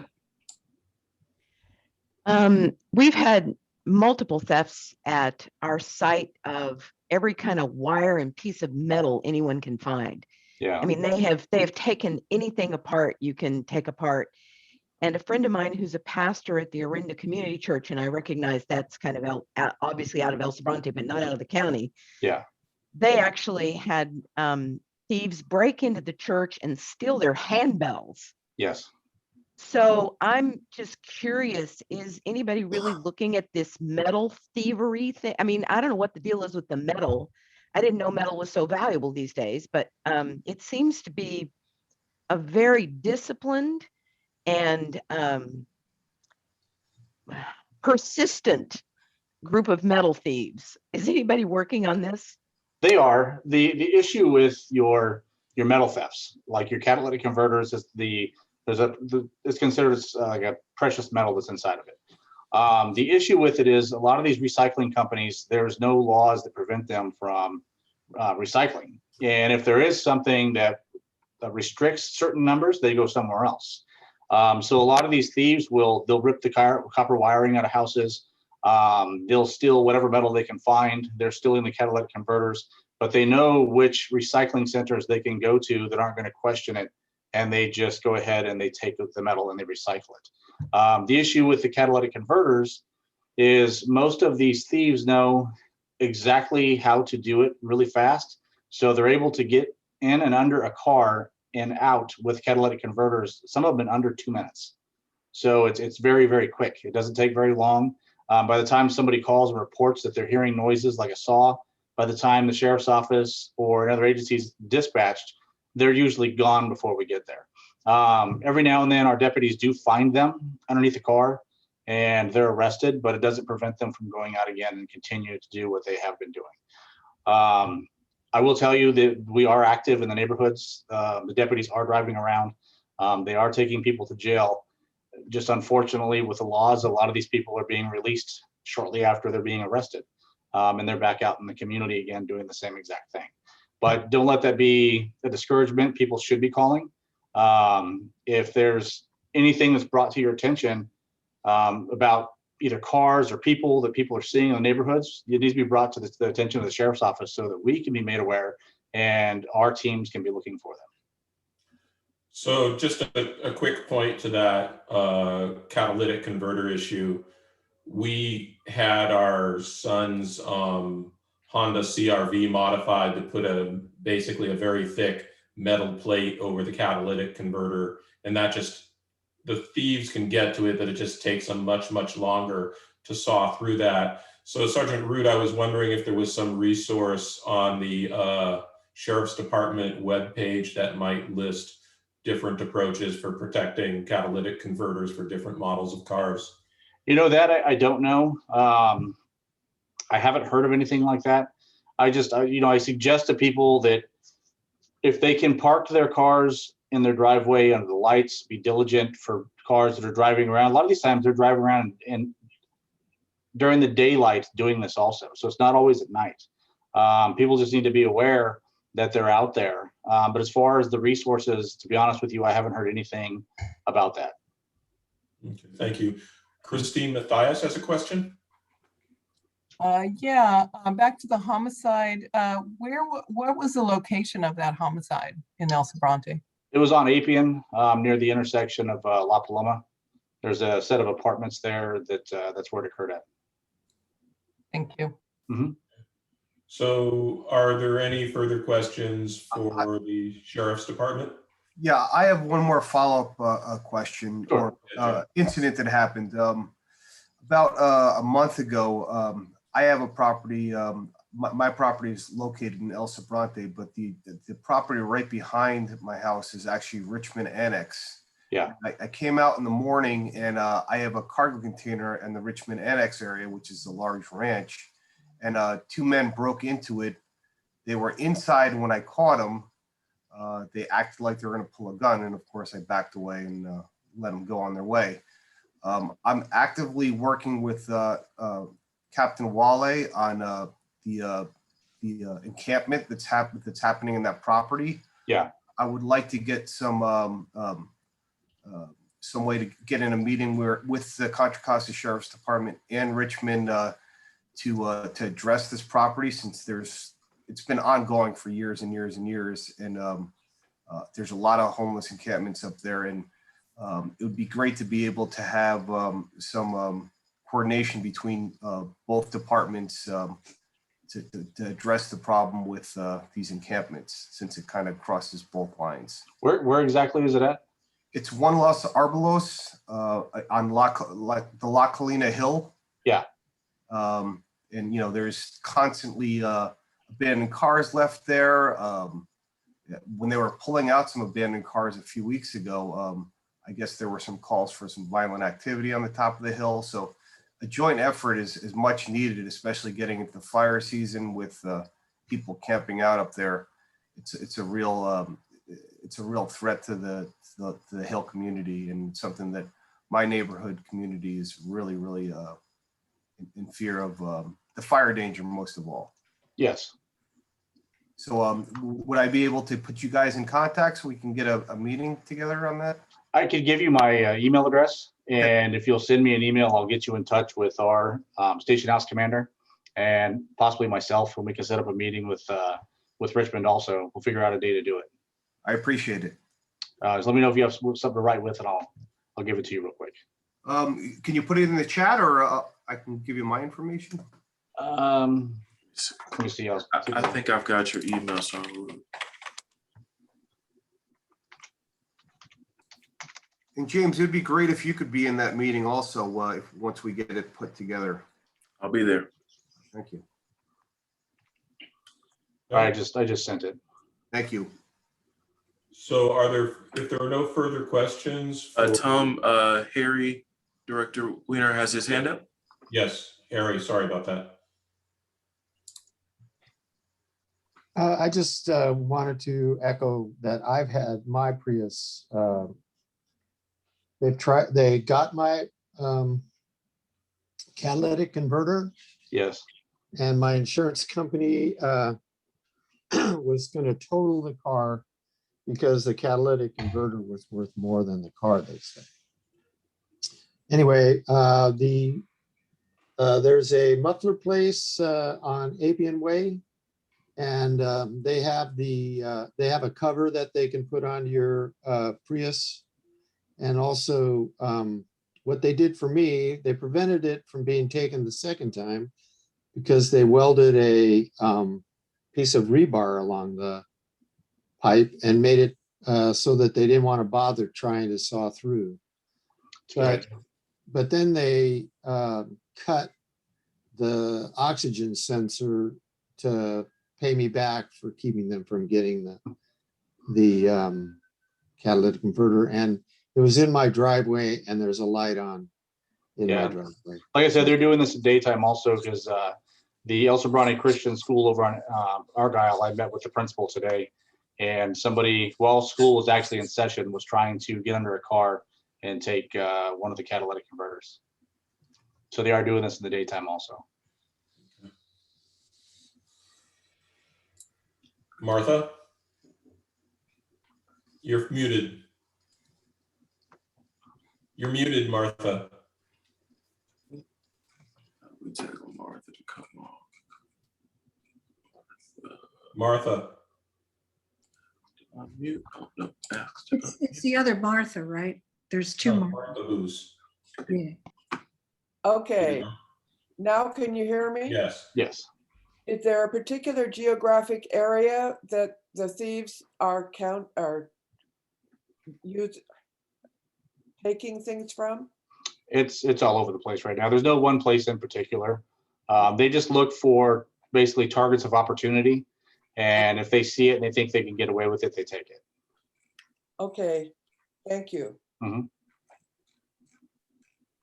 We've had multiple thefts at our site of every kind of wire and piece of metal anyone can find. Yeah. I mean, they have taken anything apart you can take apart. And a friend of mine who's a pastor at the Orinda Community Church, and I recognize that's kind of obviously out of El Sobrante, but not out of the county. Yeah. They actually had thieves break into the church and steal their handbells. Yes. So I'm just curious, is anybody really looking at this metal thievery thing? I mean, I don't know what the deal is with the metal. I didn't know metal was so valuable these days, but it seems to be a very disciplined and persistent group of metal thieves. Is anybody working on this? They are. The issue with your metal thefts, like your catalytic converters, is it's considered like a precious metal that's inside of it. The issue with it is a lot of these recycling companies, there's no laws that prevent them from recycling. And if there is something that restricts certain numbers, they go somewhere else. So a lot of these thieves they'll rip the copper wiring out of houses. They'll steal whatever metal they can find. They're stealing the catalytic converters, but they know which recycling centers they can go to that aren't going to question it. And they just go ahead and they take the metal and they recycle it. The issue with the catalytic converters is most of these thieves know exactly how to do it really fast. So they're able to get in and under a car and out with catalytic converters, some of them in under 2 minutes. So it's very, very quick. It doesn't take very long. By the time somebody calls and reports that they're hearing noises like a saw, by the time the sheriff's office or another agency's dispatched, they're usually gone before we get there. Every now and then our deputies do find them underneath the car and they're arrested, but it doesn't prevent them from going out again and continue to do what they have been doing. I will tell you that we are active in the neighborhoods. The deputies are driving around. They are taking people to jail. Just unfortunately with the laws, a lot of these people are being released shortly after they're being arrested. And they're back out in the community again doing the same exact thing. But don't let that be a discouragement. People should be calling. If there's anything that's brought to your attention about either cars or people that people are seeing in the neighborhoods, it needs to be brought to the attention of the sheriff's office so that we can be made aware and our teams can be looking for them. So just a quick point to that catalytic converter issue. We had our son's Honda CRV modified to put basically a very thick metal plate over the catalytic converter, and that just, the thieves can get to it, but it just takes them much, much longer to saw through that. So Sergeant Root, I was wondering if there was some resource on the Sheriff's Department webpage that might list different approaches for protecting catalytic converters for different models of cars. You know, that I don't know. I haven't heard of anything like that. I suggest to people that if they can park their cars in their driveway under the lights, be diligent for cars that are driving around. A lot of these times they're driving around and during the daylight doing this also. So it's not always at night. People just need to be aware that they're out there. But as far as the resources, to be honest with you, I haven't heard anything about that. Okay, thank you. Christine Mathias has a question. Back to the homicide. What was the location of that homicide in El Sobrante? It was on Appian, near the intersection of La Paloma. There's a set of apartments there that's where it occurred at. Thank you. Mm-hmm. So are there any further questions for the Sheriff's Department? Yeah, I have one more follow-up question Sure. or incident that happened. About a month ago, I have a property, my property is located in El Sobrante, but the property right behind my house is actually Richmond Annex. Yeah. I came out in the morning and I have a cargo container in the Richmond Annex area, which is a large ranch. And two men broke into it. They were inside when I caught them. They acted like they were going to pull a gun. And of course I backed away and let them go on their way. I'm actively working with Captain Wale on the encampment that's happening in that property. Yeah. I would like to get some way to get in a meeting with the Contra Costa Sheriff's Department and Richmond to address this property, since it's been ongoing for years and years and years, and there's a lot of homeless encampments up there, and it would be great to be able to have some coordination between both departments to address the problem with these encampments, since it kind of crosses both lines. Where exactly is it at? It's One Los Arbolos on the La Colina Hill. Yeah. And you know, there's constantly abandoned cars left there. When they were pulling out some abandoned cars a few weeks ago, I guess there were some calls for some violent activity on the top of the hill. So a joint effort is much needed, especially getting into the fire season with people camping out up there. It's a real threat to the hill community, and something that my neighborhood community is really in fear of, the fire danger most of all. Yes. So would I be able to put you guys in contact so we can get a meeting together on that? I could give you my email address, and if you'll send me an email, I'll get you in touch with our station house commander and possibly myself, and we can set up a meeting with Richmond also. We'll figure out a day to do it. I appreciate it. Just let me know if you have something to write with, and I'll give it to you real quick. Can you put it in the chat, or I can give you my information? Let me see. I think I've got your email, so And James, it'd be great if you could be in that meeting also, once we get it put together. I'll be there. Thank you. I just sent it. Thank you. So if there are no further questions? Tom, Harry, Director Weiner has his hand up. Yes, Harry, sorry about that. I just wanted to echo that I've had my Prius. They got my catalytic converter. Yes. And my insurance company was going to total the car because the catalytic converter was worth more than the car, they said. Anyway, the There's a muffler place on Appian Way, and they have a cover that they can put on your Prius. And also, what they did for me, they prevented it from being taken the second time because they welded a piece of rebar along the pipe and made it so that they didn't want to bother trying to saw through. But then they cut the oxygen sensor to pay me back for keeping them from getting the catalytic converter. And it was in my driveway, and there's a light on in my driveway. Like I said, they're doing this at daytime also because the El Sobrante Christian School over on Argyle, I met with the principal today, and somebody, while school was actually in session, was trying to get under a car and take one of the catalytic converters. So they are doing this in the daytime also. Martha? You're muted. You're muted, Martha. We tell Martha to come on. Martha. Unmute. Oh, no. It's the other Martha, right? There's two No, more. Martha Booz. Yeah. Okay, now can you hear me? Yes. Yes. Is there a particular geographic area that the thieves are taking things from? It's all over the place right now. There's no one place in particular. They just look for basically targets of opportunity. And if they see it and they think they can get away with it, they take it. Okay, thank you. Mm-hmm.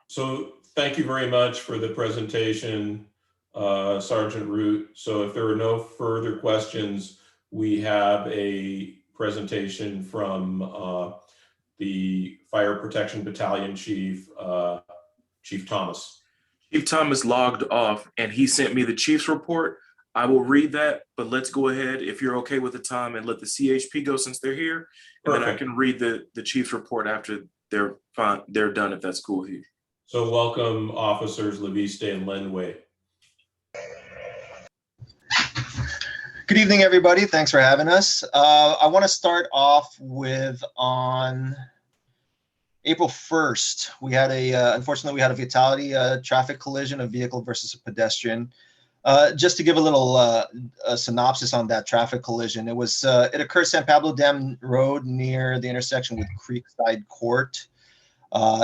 So thank you very much for the presentation, Sergeant Root. So if there are no further questions, we have a presentation from the Fire Protection Battalion Chief, Chief Thomas. Chief Thomas logged off and he sent me the chief's report. I will read that, but let's go ahead, if you're okay with the time, and let the CHP go since they're here. And then I can read the chief's report after they're done, if that's cool with you. So welcome, Officers Leviste and Lenway. Good evening, everybody. Thanks for having us. I want to start off with on April 1st, we had unfortunately, we had a fatality, traffic collision, a vehicle versus a pedestrian. Just to give a little a synopsis on that traffic collision, it occurred San Pablo Dam Road near the intersection with Creekside Court.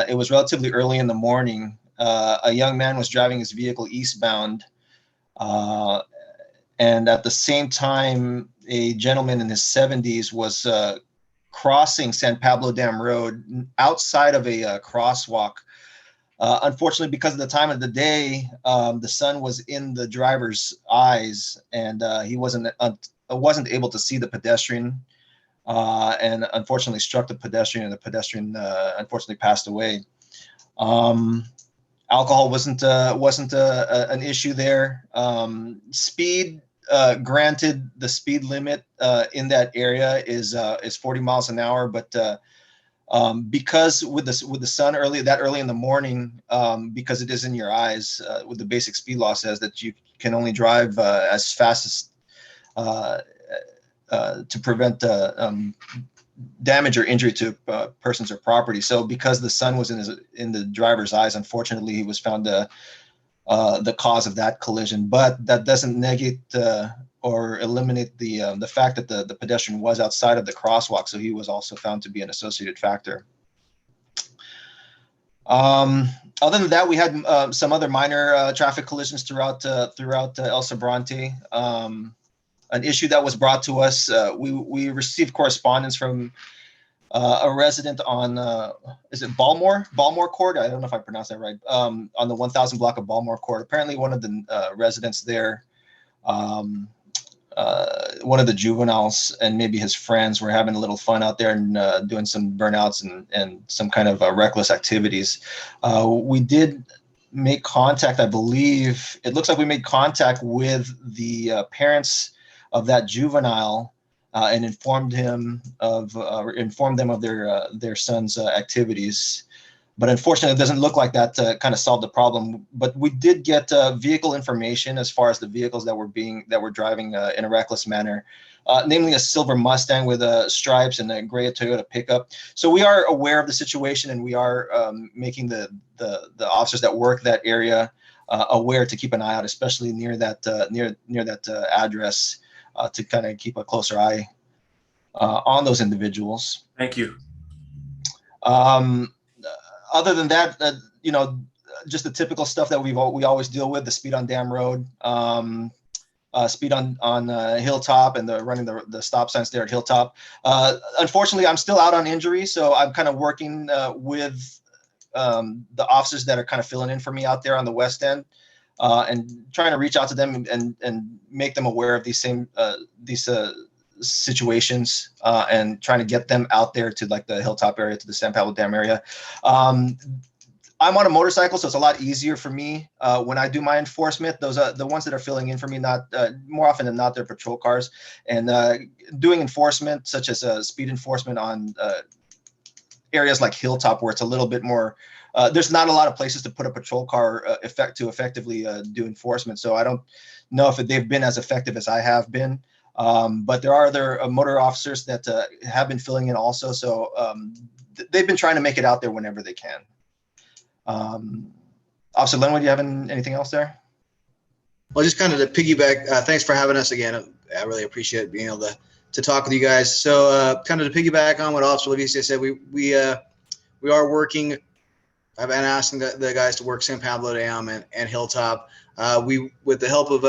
It was relatively early in the morning. A young man was driving his vehicle eastbound, and at the same time, a gentleman in his 70s was crossing San Pablo Dam Road outside of a crosswalk. Unfortunately, because of the time of the day, the sun was in the driver's eyes, and he wasn't able to see the pedestrian, and unfortunately struck the pedestrian, and the pedestrian unfortunately passed away. Alcohol wasn't an issue there. Speed, granted, the speed limit in that area is 40 miles an hour, but because with the sun early in the morning, because it is in your eyes, with the basic speed law says that you can only drive as fast as to prevent damage or injury to persons or property. So because the sun was in the driver's eyes, unfortunately, he was found the cause of that collision. But that doesn't negate or eliminate the fact that the pedestrian was outside of the crosswalk, so he was also found to be an associated factor. Other than that, we had some other minor traffic collisions throughout El Sobrante. An issue that was brought to us, we received correspondence from a resident on, is it Balmore Court? I don't know if I pronounced that right. On the 1000 block of Balmore Court. Apparently one of the residents there, one of the juveniles and maybe his friends were having a little fun out there and doing some burnouts and some kind of reckless activities. We did make contact, I believe. It looks like we made contact with the parents of that juvenile and informed them of their son's activities. But unfortunately, it doesn't look like that kind of solved the problem. But we did get vehicle information as far as the vehicles that were driving in a reckless manner, namely a silver Mustang with stripes and a gray Toyota pickup. So we are aware of the situation, and we are making the officers that work that area aware to keep an eye out, especially near that address, to kind of keep a closer eye on those individuals. Thank you. Other than that, just the typical stuff that we always deal with: the speed on Dam Road, speed on Hilltop, and running the stop signs there at Hilltop. Unfortunately, I'm still out on injury, so I'm kind of working with the officers that are kind of filling in for me out there on the west end, and trying to reach out to them and make them aware of these situations, and trying to get them out there to like the Hilltop area, to the San Pablo Dam area. I'm on a motorcycle, so it's a lot easier for me when I do my enforcement. Those are the ones that are filling in for me, not more often than not, they're patrol cars. And doing enforcement, such as speed enforcement on areas like Hilltop, where it's a little bit more, there's not a lot of places to put a patrol car to effectively do enforcement. So I don't know if they've been as effective as I have been. But there are other motor officers that have been filling in also. So they've been trying to make it out there whenever they can. Officer Lenwood, do you have anything else there? Well, just kind of to piggyback, thanks for having us again. I really appreciate being able to talk with you guys. So kind of to piggyback on what Officer Levice said, we are working. I've been asking the guys to work San Pablo Dam and Hilltop. With the help of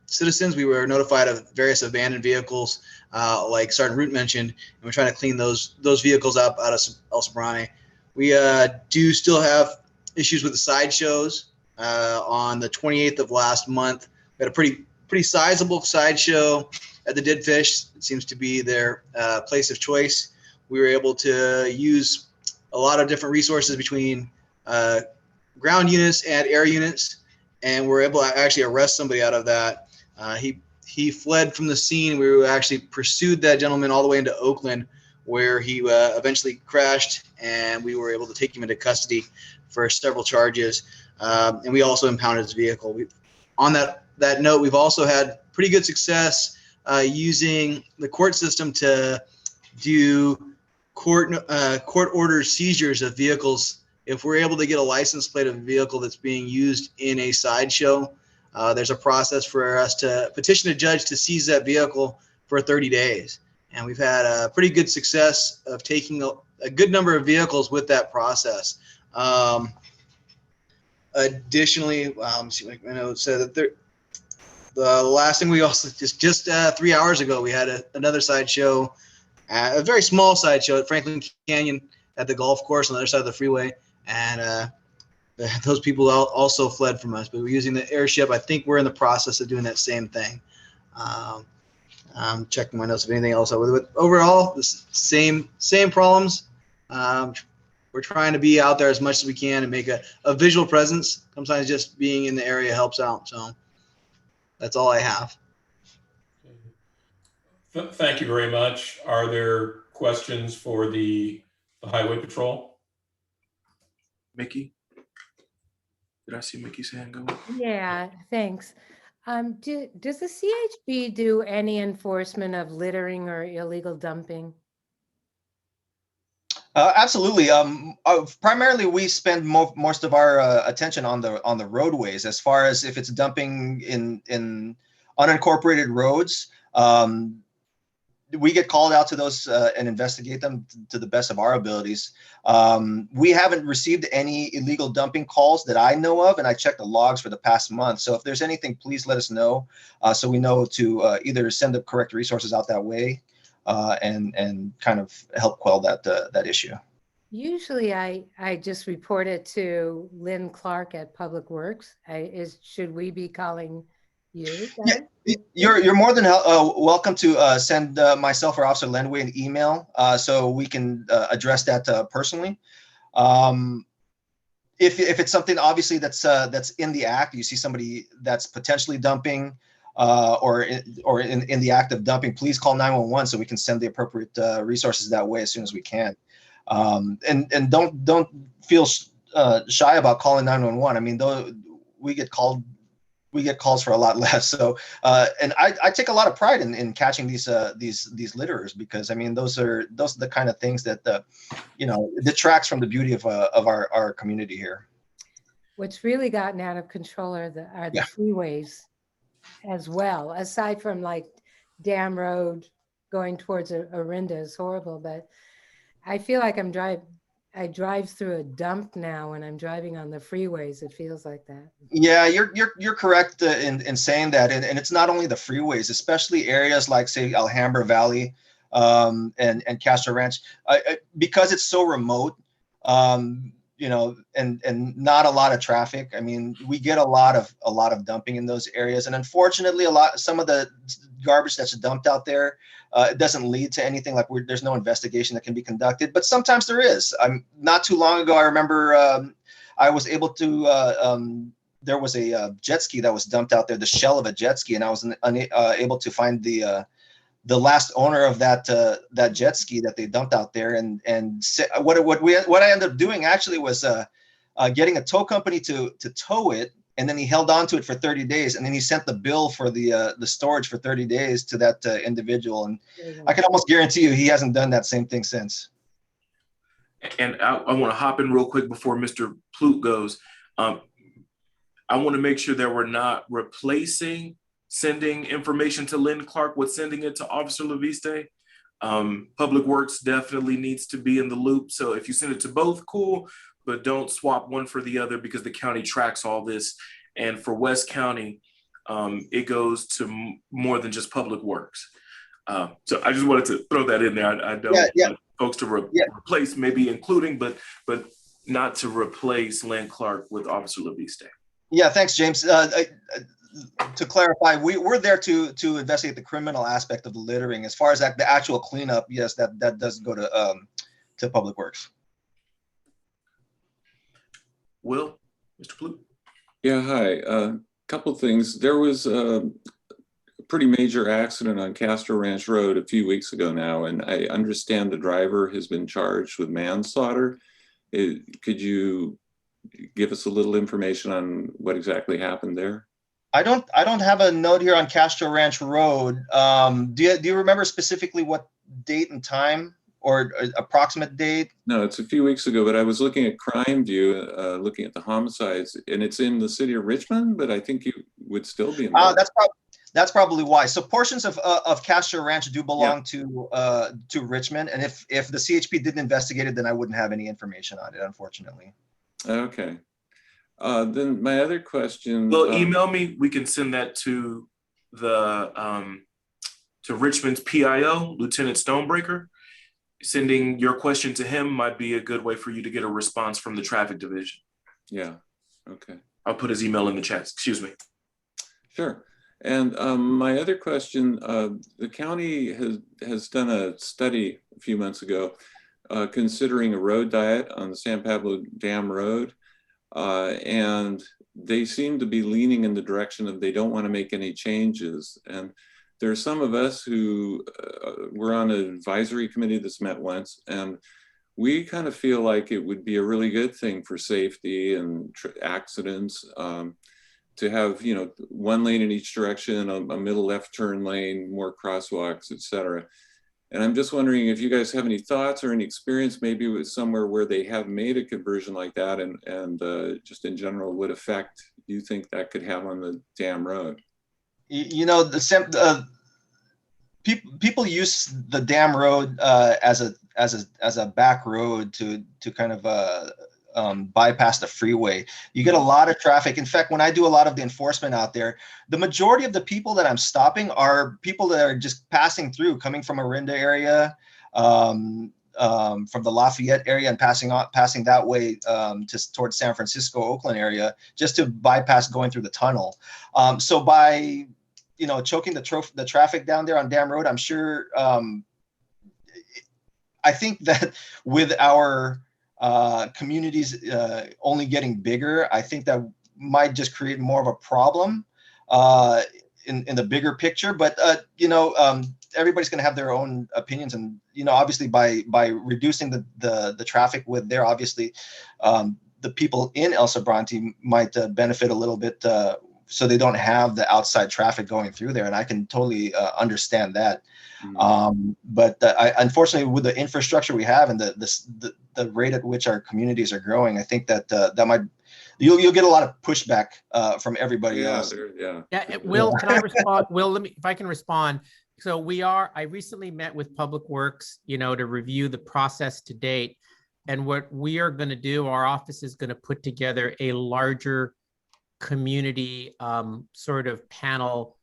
citizens, we were notified of various abandoned vehicles, like Sergeant Root mentioned, and we're trying to clean those vehicles up out of El Sobrante. We do still have issues with the sideshows. On the 28th of last month, we had a pretty sizable sideshow at the Dead Fish. It seems to be their place of choice. We were able to use a lot of different resources between ground units and air units, and we're able to actually arrest somebody out of that. He fled from the scene. We actually pursued that gentleman all the way into Oakland, where he eventually crashed, and we were able to take him into custody for several charges. And we also impounded his vehicle. On that note, we've also had pretty good success using the court system to do court order seizures of vehicles. If we're able to get a license plate of a vehicle that's being used in a sideshow, there's a process for us to petition a judge to seize that vehicle for 30 days. And we've had a pretty good success of taking a good number of vehicles with that process. Additionally, see what my notes said that the last thing we also just 3 hours ago, we had another sideshow, a very small sideshow at Franklin Canyon at the golf course on the other side of the freeway. And those people also fled from us, but we're using the airship. I think we're in the process of doing that same thing. I'm checking my notes if anything else. Overall, the same problems. We're trying to be out there as much as we can and make a visual presence. Sometimes just being in the area helps out. So that's all I have. Thank you very much. Are there questions for the Highway Patrol? Mickey? Did I see Mickey's hand go? Yeah, thanks. Does the CHB do any enforcement of littering or illegal dumping? Absolutely. Primarily, we spend most of our attention on the roadways. As far as if it's dumping in unincorporated roads, we get called out to those and investigate them to the best of our abilities. We haven't received any illegal dumping calls that I know of, and I checked the logs for the past month. So if there's anything, please let us know, so we know to either send the correct resources out that way, and kind of help quell that issue. Usually I just report it to Lynn Clark at Public Works. Should we be calling you? Yeah, you're more than welcome to send myself or Officer Lenway an email, so we can address that personally. If it's something obviously that's in the act, you see somebody that's potentially dumping, or in the act of dumping, please call 911 so we can send the appropriate resources that way as soon as we can. And don't feel shy about calling 911. I mean, though we get calls for a lot less. So, and I take a lot of pride in catching these litterers, because I mean, those are the kind of things that detracts from the beauty of our community here. What's really gotten out of control are the Yeah. freeways as well, aside from like Dam Road going towards Orinda is horrible, but I feel like I drive through a dump now when I'm driving on the freeways. It feels like that. Yeah, you're correct in saying that, and it's not only the freeways, especially areas like, say, Alhambra Valley, and Castro Ranch, because it's so remote, and not a lot of traffic. I mean, we get a lot of dumping in those areas, and unfortunately, some of the garbage that's dumped out there, it doesn't lead to anything. Like, there's no investigation that can be conducted, but sometimes there is. Not too long ago, I remember I was able to. There was a jet ski that was dumped out there, the shell of a jet ski, and I was able to find the last owner of that jet ski that they dumped out there. And what I ended up doing actually was getting a tow company to tow it, and then he held on to it for 30 days, and then he sent the bill for the storage for 30 days to that individual. And I can almost guarantee you he hasn't done that same thing since. And I want to hop in real quick before Mr. Plute goes. I want to make sure that we're not replacing sending information to Lynn Clark with sending it to Officer Leviste. Public Works definitely needs to be in the loop. So if you send it to both, cool, but don't swap one for the other, because the county tracks all this. And for West County, it goes to more than just Public Works. So I just wanted to throw that in there. I don't want folks to replace, maybe including, but not to replace Lynn Clark with Officer Leviste. Yeah, thanks, James. To clarify, we're there to investigate the criminal aspect of the littering. As far as the actual cleanup, yes, that does go to Public Works. Will, Mr. Plute? Yeah, hi. Couple things. There was a pretty major accident on Castro Ranch Road a few weeks ago now, and I understand the driver has been charged with manslaughter. Could you give us a little information on what exactly happened there? I don't have a note here on Castro Ranch Road. Do you remember specifically what date and time, or approximate date? No, it's a few weeks ago, but I was looking at Crime View, looking at the homicides, and it's in the city of Richmond, but I think you would still be involved. That's probably why. So portions of Castro Ranch do belong to Richmond, and if the CHP didn't investigate it, then I wouldn't have any information on it, unfortunately. Okay. Then my other question. Well, email me. We can send that to the to Richmond's PIO, Lieutenant Stonebreaker. Sending your question to him might be a good way for you to get a response from the traffic division. Yeah. Okay. I'll put his email in the chat. Excuse me. Sure. And my other question, the county has done a study a few months ago considering a road diet on the San Pablo Dam Road. And they seem to be leaning in the direction of they don't want to make any changes. And there are some of us who were on an advisory committee that's met once, and we kind of feel like it would be a really good thing for safety and accidents to have, one lane in each direction, a middle left turn lane, more crosswalks, et cetera. And I'm just wondering if you guys have any thoughts or any experience maybe with somewhere where they have made a conversion like that, and just in general, what effect do you think that could have on the Dam Road? People use the Dam Road as a back road to kind of bypass the freeway. You get a lot of traffic. In fact, when I do a lot of the enforcement out there, the majority of the people that I'm stopping are people that are just passing through, coming from Orinda area, from the Lafayette area, and passing that way just towards San Francisco, Oakland area, just to bypass going through the tunnel. So by choking the traffic down there on Dam Road, I'm sure. I think that with our communities only getting bigger, I think that might just create more of a problem in the bigger picture. But everybody's going to have their own opinions, and obviously by reducing the traffic with there, obviously the people in El Sobrante might benefit a little bit, so they don't have the outside traffic going through there, and I can totally understand that. But unfortunately, with the infrastructure we have and the rate at which our communities are growing, I think that you'll get a lot of pushback from everybody else. Yeah, Will, can I respond? Will, if I can respond. So I recently met with Public Works, to review the process to date. And what we are going to do, our office is going to put together a larger community sort of panel.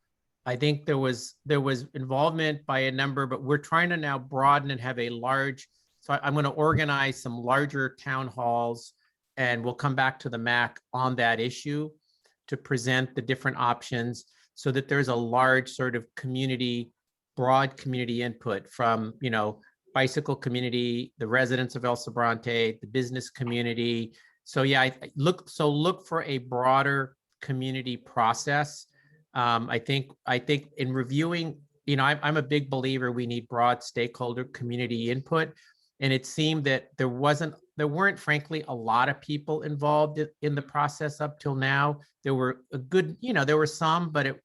I think there was involvement by a number, but we're trying to now broaden and have a large, so I'm going to organize some larger town halls, and we'll come back to the MAC on that issue to present the different options so that there's a large sort of broad community input from, bicycle community, the residents of El Sobrante, the business community. So yeah, look for a broader community process. I think in reviewing, I'm a big believer we need broad stakeholder community input. And it seemed that there weren't frankly a lot of people involved in the process up till now. There were there were some, but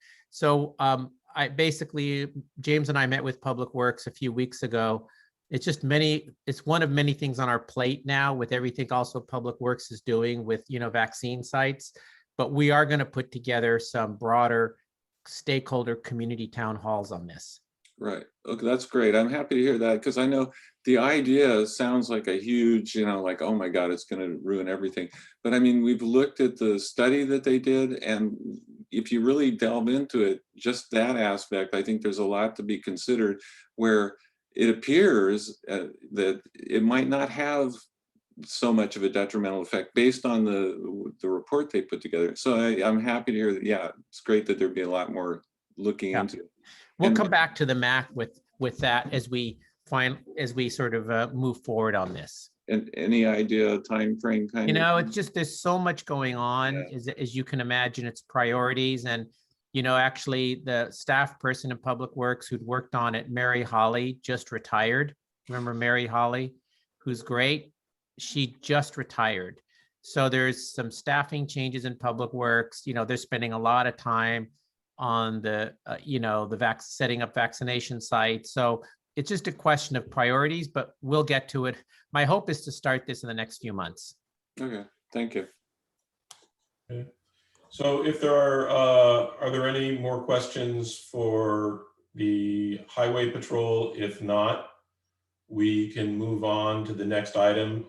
I basically, James and I met with Public Works a few weeks ago. It's one of many things on our plate now with everything also Public Works is doing with, vaccine sites, but we are going to put together some broader stakeholder community town halls on this. Right. Okay, that's great. I'm happy to hear that, because I know the idea sounds like a huge, like, oh my God, it's going to ruin everything. But I mean, we've looked at the study that they did, and if you really delve into it, just that aspect, I think there's a lot to be considered, where it appears that it might not have so much of a detrimental effect based on the report they put together. So I'm happy to hear that. Yeah, it's great that there'd be a lot more looking into it. We'll come back to the MAC with that as we sort of move forward on this. And any idea time frame it's just there's so much going on, as you can imagine. It's priorities, and actually the staff person in Public Works who'd worked on it, Mary Holly, just retired. Remember Mary Holly, who's great? She just retired. So there's some staffing changes in Public Works. They're spending a lot of time on the setting up vaccination sites. So it's just a question of priorities, but we'll get to it. My hope is to start this in the next few months. Okay, thank you. Okay. So if there are there any more questions for the Highway Patrol? If not, we can move on to the next item.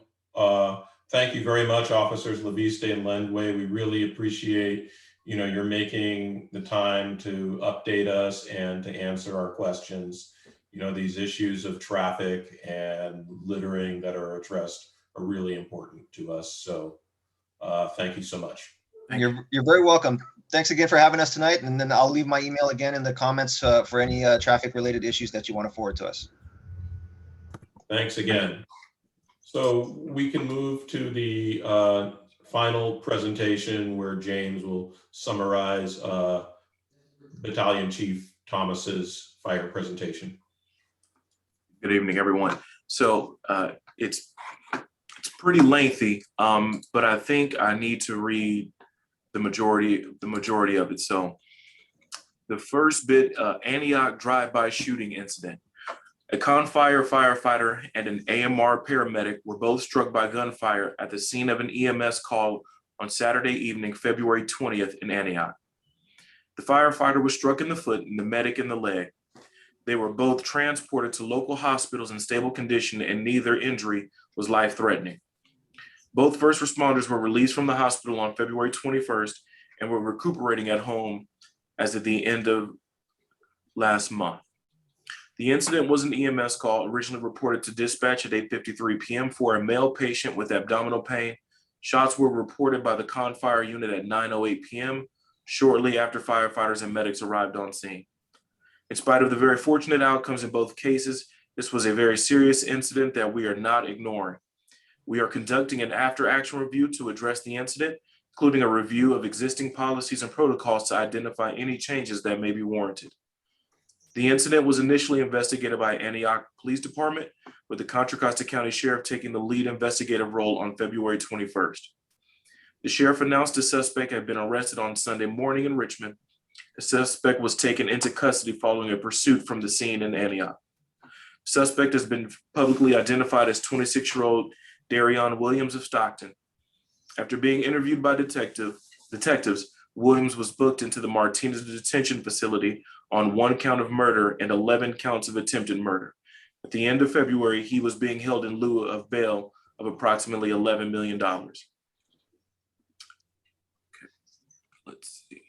Thank you very much, Officers Leviste and Lendway. We really appreciate you're making the time to update us and to answer our questions. These issues of traffic and littering that are addressed are really important to us. So thank you so much. You're very welcome. Thanks again for having us tonight. And then I'll leave my email again in the comments for any traffic related issues that you want to forward to us. Thanks again. So we can move to the final presentation where James will summarize Battalion Chief Thomas's fire presentation. Good evening, everyone. So it's pretty lengthy, but I think I need to read the majority of it. So the first bit, Antioch drive-by shooting incident. A Confire firefighter and an AMR paramedic were both struck by gunfire at the scene of an EMS call on Saturday evening, February 20th in Antioch. The firefighter was struck in the foot and the medic in the leg. They were both transported to local hospitals in stable condition, and neither injury was life-threatening. Both first responders were released from the hospital on February 21st and were recuperating at home as of the end of last month. The incident was an EMS call originally reported to dispatch at 8:53 p.m. for a male patient with abdominal pain. Shots were reported by the Confire unit at 9:08 p.m., shortly after firefighters and medics arrived on scene. In spite of the very fortunate outcomes in both cases, this was a very serious incident that we are not ignoring. We are conducting an after-action review to address the incident including a review of existing policies and protocols to identify any changes that may be warranted. The incident was initially investigated by Antioch Police Department, with the Contra Costa County Sheriff taking the lead investigative role on February 21st. The sheriff announced the suspect had been arrested on Sunday morning in Richmond. The suspect was taken into custody following a pursuit from the scene in Antioch. Suspect has been publicly identified as 26-year-old Darion Williams of Stockton. After being interviewed by detectives, Williams was booked into the Martinez detention facility on 1 count of murder and 11 counts of attempted murder. At the end of February, he was being held in lieu of bail of approximately $11 million. Okay, let's see.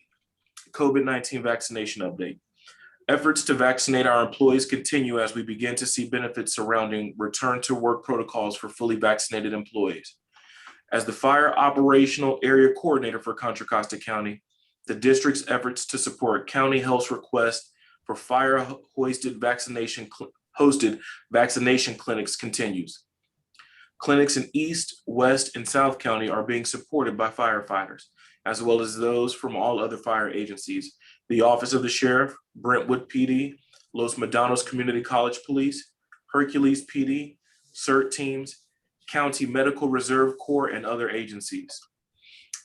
COVID-19 vaccination update. Efforts to vaccinate our employees continue as we begin to see benefits surrounding return to work protocols for fully vaccinated employees. As the fire operational area coordinator for Contra Costa County, the district's efforts to support county health's request for fire hosted vaccination clinics continues. Clinics in East, West, and South County are being supported by firefighters, as well as those from all other fire agencies, the Office of the Sheriff, Brentwood PD, Los Medanos Community College Police, Hercules PD, CERT teams, County Medical Reserve Corps, and other agencies.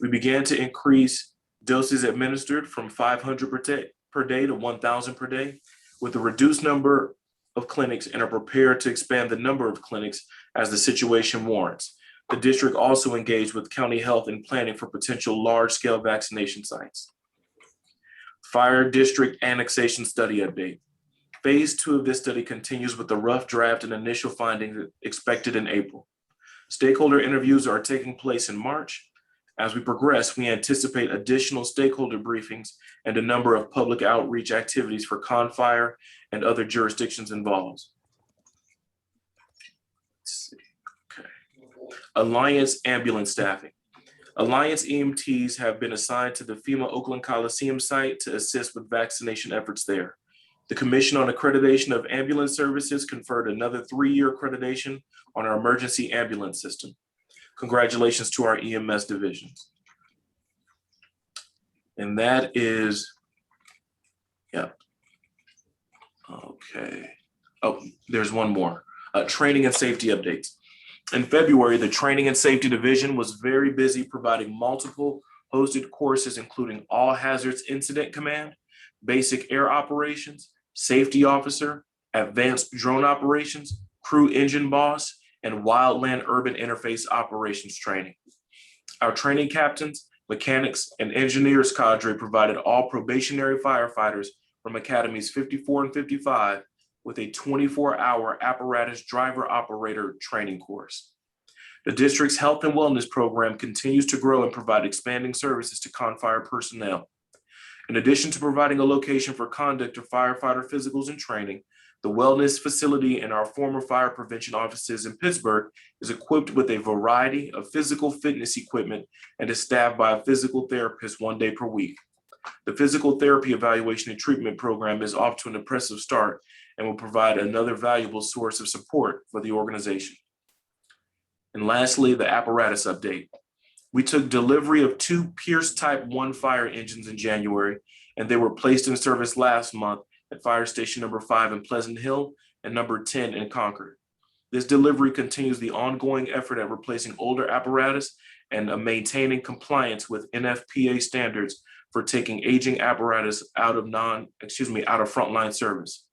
We began to increase doses administered from 500 per day to 1,000 per day with a reduced number of clinics and are prepared to expand the number of clinics as the situation warrants. The district also engaged with county health in planning for potential large-scale vaccination sites. Fire district annexation study update. Phase 2 of this study continues with the rough draft and initial findings expected in April. Stakeholder interviews are taking place in March. As we progress, we anticipate additional stakeholder briefings and a number of public outreach activities for Fire and other jurisdictions involved. Let's see. Okay. Alliance ambulance staffing. Alliance EMTs have been assigned to the FEMA Oakland Coliseum site to assist with vaccination efforts there. The Commission on Accreditation of Ambulance Services conferred another 3-year accreditation on our emergency ambulance system. Congratulations to our EMS divisions. And that is, yeah. Okay. Oh, there's one more. Training and safety updates. In February, the Training and Safety Division was very busy providing multiple hosted courses, including All Hazards Incident Command, Basic Air Operations, Safety Officer, Advanced Drone Operations, Crew Engine Boss, and Wildland Urban Interface Operations training. Our training captains, mechanics, and engineers cadre provided all probationary firefighters from Academies 54 and 55 with a 24-hour apparatus driver operator training course. The district's health and wellness program continues to grow and provide expanding services to Fire personnel. In addition to providing a location for conduct of firefighter physicals and training, the wellness facility in our former fire prevention offices in Pittsburgh is equipped with a variety of physical fitness equipment and is staffed by a physical therapist 1 day per week. The physical therapy evaluation and treatment program is off to an impressive start and will provide another valuable source of support for the organization. And lastly, the apparatus update. We took delivery of 2 Pierce Type 1 fire engines in January, and they were placed in service last month at Fire Station number 5 in Pleasant Hill and number 10 in Concord. This delivery continues the ongoing effort at replacing older apparatus and maintaining compliance with NFPA standards for taking aging apparatus out of frontline service.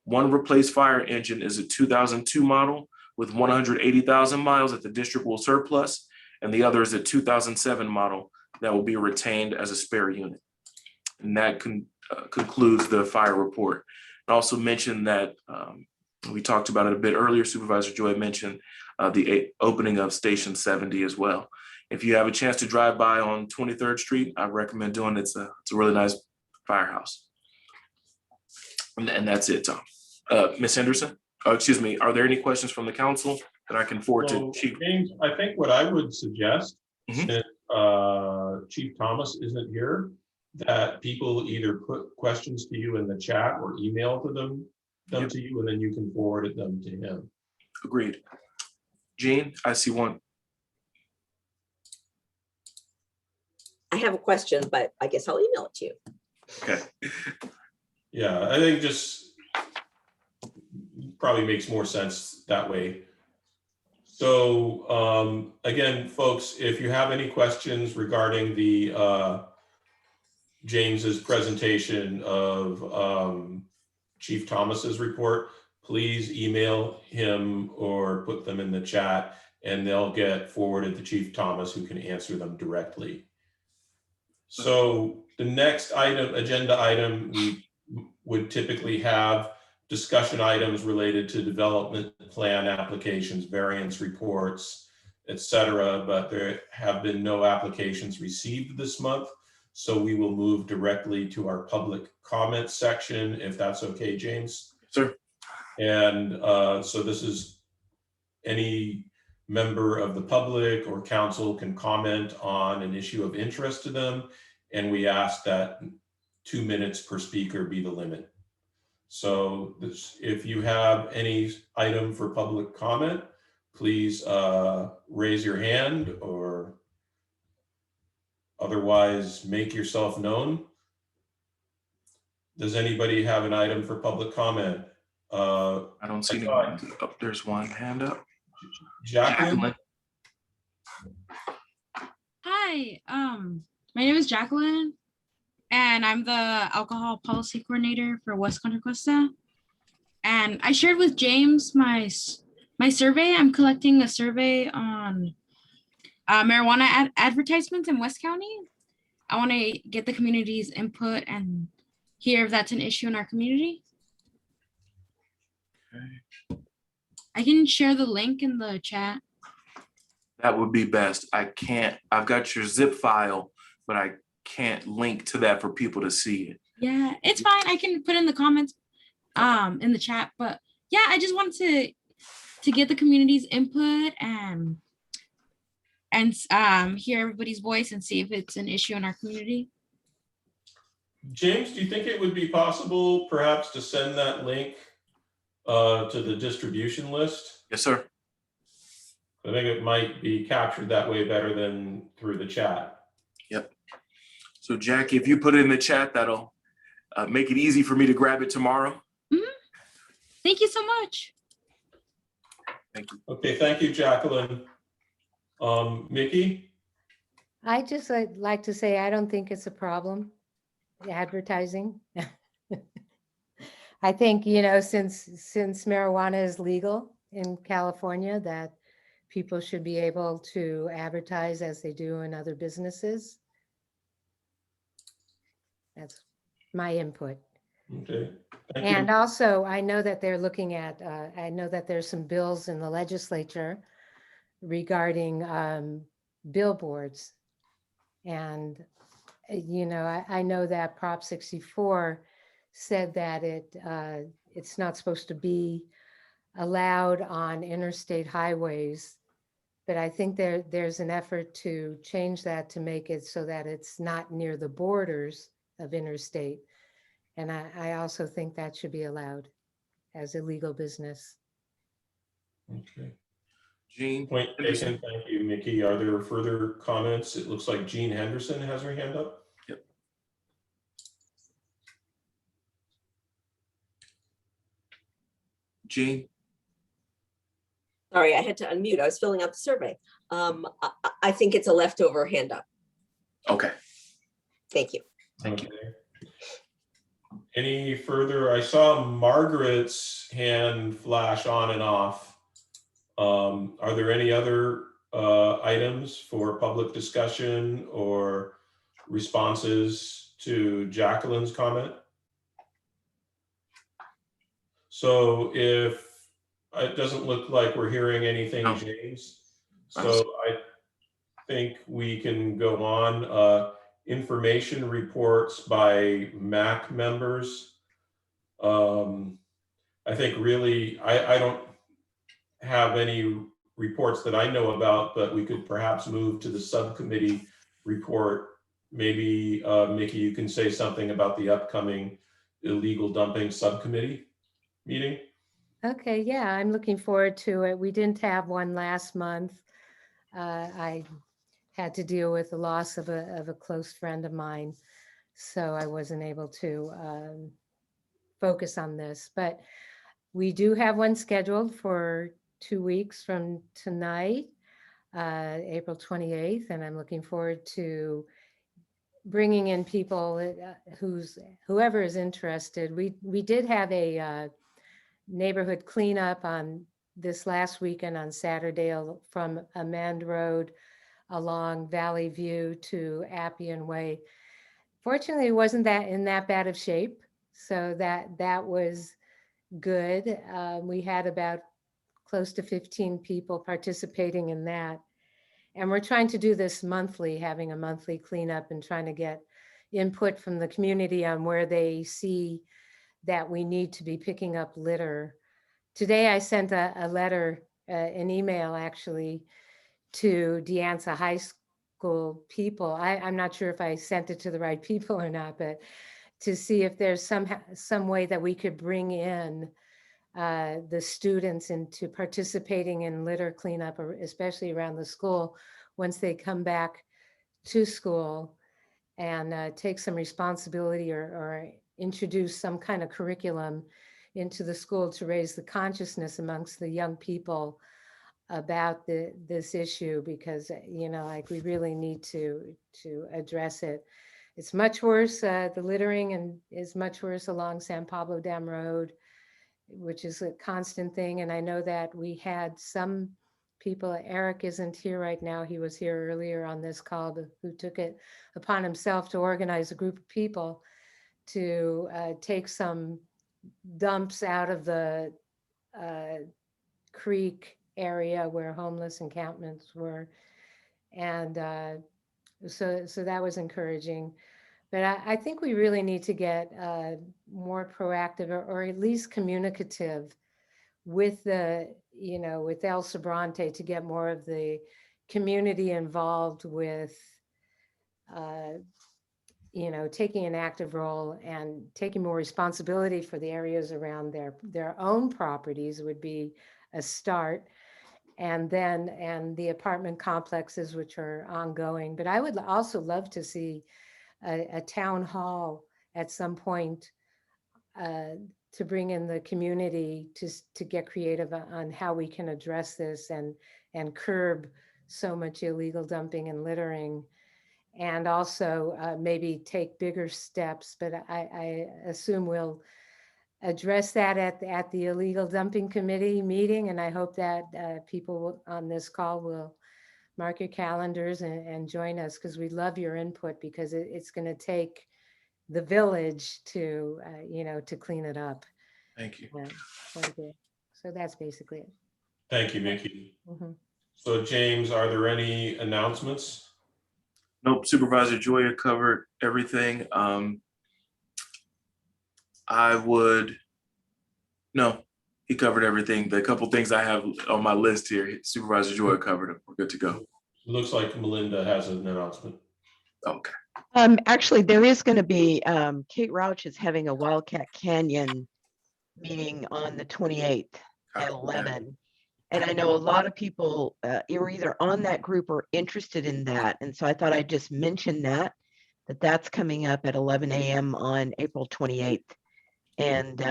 One replaced fire engine is a 2002 model with 180,000 miles that the district will surplus, and the other is a 2007 model that will be retained as a spare unit. And that concludes the fire report. I also mentioned that we talked about it a bit earlier. Supervisor Joy mentioned the opening of Station 70 as well. If you have a chance to drive by on 23rd Street, I recommend doing it. It's a really nice firehouse. And that's it, Tom. Ms. Henderson, excuse me, are there any questions from the council that I can forward to Chief? James, I think what I would suggest, since Chief Thomas isn't here, that people either put questions to you in the chat or email to them to you, and then you can forward them to him. Agreed. Gene, I see one. I have a question, but I guess I'll email it to you. Okay. Yeah, I think just probably makes more sense that way. So again, folks, if you have any questions regarding the James's presentation of Chief Thomas's report, please email him or put them in the chat and they'll get forwarded to Chief Thomas, who can answer them directly. So the next item, agenda item, we would typically have discussion items related to development plan applications, variance reports, etc. But there have been no applications received this month. So we will move directly to our public comment section, if that's okay, James. Sure. And so this is any member of the public or council can comment on an issue of interest to them. And we ask that 2 minutes per speaker be the limit. So if you have any item for public comment, please raise your hand or otherwise make yourself known. Does anybody have an item for public comment? I don't see anyone. Oh, there's one hand up. Jacqueline? Hi, my name is Jacqueline, and I'm the alcohol policy coordinator for West Contra Costa. And I shared with James my survey. I'm collecting a survey on marijuana advertisements in West County. I want to get the community's input and hear if that's an issue in our community. Okay. I can share the link in the chat. That would be best. I've got your zip file, but I can't link to that for people to see it. Yeah, it's fine. I can put in the comments in the chat, but yeah, I just wanted to get the community's input and hear everybody's voice and see if it's an issue in our community. James, do you think it would be possible perhaps to send that link to the distribution list? Yes, sir. I think it might be captured that way better than through the chat. Yep. So Jackie, if you put it in the chat, that'll make it easy for me to grab it tomorrow. Mm-hmm. Thank you so much. Thank you. Okay, thank you, Jacqueline. Mickey? I just like to say, I don't think it's a problem, advertising. I think, since marijuana is legal in California, that people should be able to advertise as they do in other businesses. That's my input. Okay. Thank And you. also, I know that they're looking at, I know that there's some bills in the legislature regarding billboards. And, I know that Prop 64 said that it's not supposed to be allowed on interstate highways. But I think there's an effort to change that to make it so that it's not near the borders of interstate. And I also think that should be allowed as a legal business. Okay. Gene. Point taken. Thank you, Mickey. Are there further comments? It looks like Jean Henderson has her hand up. Yep. Jean. Sorry, I had to unmute. I was filling out the survey. I think it's a leftover hand up. Okay. Thank you. Thank you. Any further? I saw Margaret's hand flash on and off. Are there any other items for public discussion or responses to Jacqueline's comment? So if it doesn't look like we're hearing anything, No. James, so I think we can go on. Information reports by MAC members. I think really, I don't have any reports that I know about, but we could perhaps move to the subcommittee report. Maybe Mickey, you can say something about the upcoming illegal dumping subcommittee meeting. Okay, yeah, I'm looking forward to it. We didn't have one last month. I had to deal with the loss of a close friend of mine. So I wasn't able to focus on this, but we do have one scheduled for 2 weeks from tonight, April 28th, and I'm looking forward to bringing in people whoever is interested. We did have a neighborhood cleanup on this last weekend on Saturday from Amend Road along Valley View to Appian Way. Fortunately, it wasn't that in that bad of shape, so that was good. We had about close to 15 people participating in that. And we're trying to do this monthly, having a monthly cleanup and trying to get input from the community on where they see that we need to be picking up litter. Today, I sent a letter, an email actually, to Deanza High School people. I'm not sure if I sent it to the right people or not, but to see if there's some way that we could bring in the students into participating in litter cleanup, especially around the school, once they come back to school, and take some responsibility or introduce some kind of curriculum into the school to raise the consciousness amongst the young people about this issue, because like we really need to address it. It's much worse, the littering and is much worse along San Pablo Dam Road, which is a constant thing. And I know that we had some people, Eric isn't here right now, he was here earlier on this call, who took it upon himself to organize a group of people to take some dumps out of the creek area where homeless encampments were. And so that was encouraging. But I think we really need to get more proactive or at least communicative with with El Sobrante to get more of the community involved with, taking an active role and taking more responsibility for the areas around their own properties would be a start. And the apartment complexes, which are ongoing. But I would also love to see a town hall at some point to bring in the community to get creative on how we can address this and curb so much illegal dumping and littering, and also maybe take bigger steps. But I assume we'll address that at the illegal dumping committee meeting, and I hope that people on this call will mark your calendars and join us, because we love your input, because it's going to take the village to to clean it up. Thank you. So that's basically it. Thank you, Mickey. Mhm. So James, are there any announcements? Nope, Supervisor Joya covered everything. No, he covered everything. The couple things I have on my list here, Supervisor Joya covered them. We're good to go. Looks like Melinda has an announcement. Okay. Actually, there is going to be, Kate Rauch is having a Wildcat Canyon meeting on the 28th at 11. And I know a lot of people are either on that group or interested in that. And so I thought I'd just mention that's coming up at 11 a.m. on April 28th. And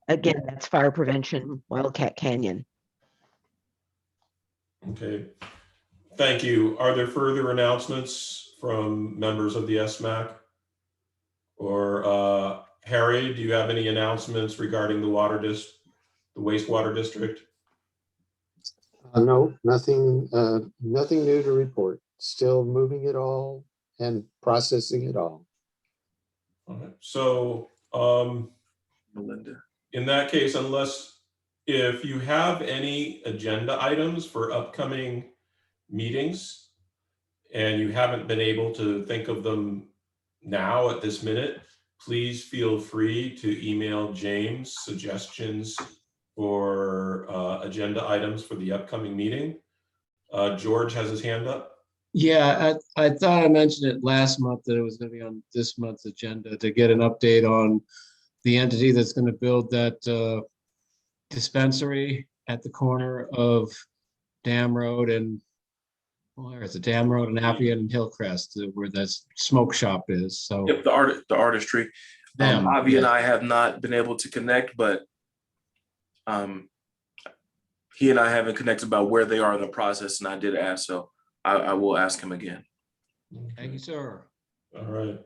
again, that's fire prevention, Wildcat Canyon. Okay, thank you. Are there further announcements from members of the ESMAC? Or Harry, do you have any announcements regarding the wastewater district? No, nothing new to report. Still moving it all and processing it all. All right. So Melinda. In that case, if you have any agenda items for upcoming meetings and you haven't been able to think of them now at this minute, please feel free to email James suggestions for agenda items for the upcoming meeting. George has his hand up. Yeah, I thought I mentioned it last month that it was going to be on this month's agenda to get an update on the entity that's going to build that dispensary at the corner of Dam Road and Well, there's a Dam Road and Appian and Hillcrest where the smoke shop is. So Yep, the artistry. Them, Avi and yeah. I have not been able to connect, but he and I haven't connected about where they are in the process, and I did ask, so I will ask him again. Thank you, sir. All right.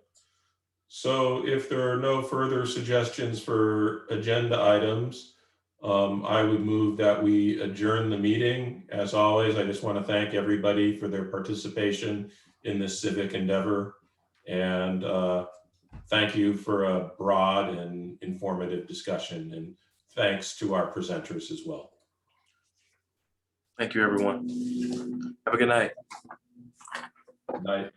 So if there are no further suggestions for agenda items, I would move that we adjourn the meeting. As always, I just want to thank everybody for their participation in this civic endeavor. And thank you for a broad and informative discussion. And thanks to our presenters as well. Thank you, everyone. Have a good night. Good night.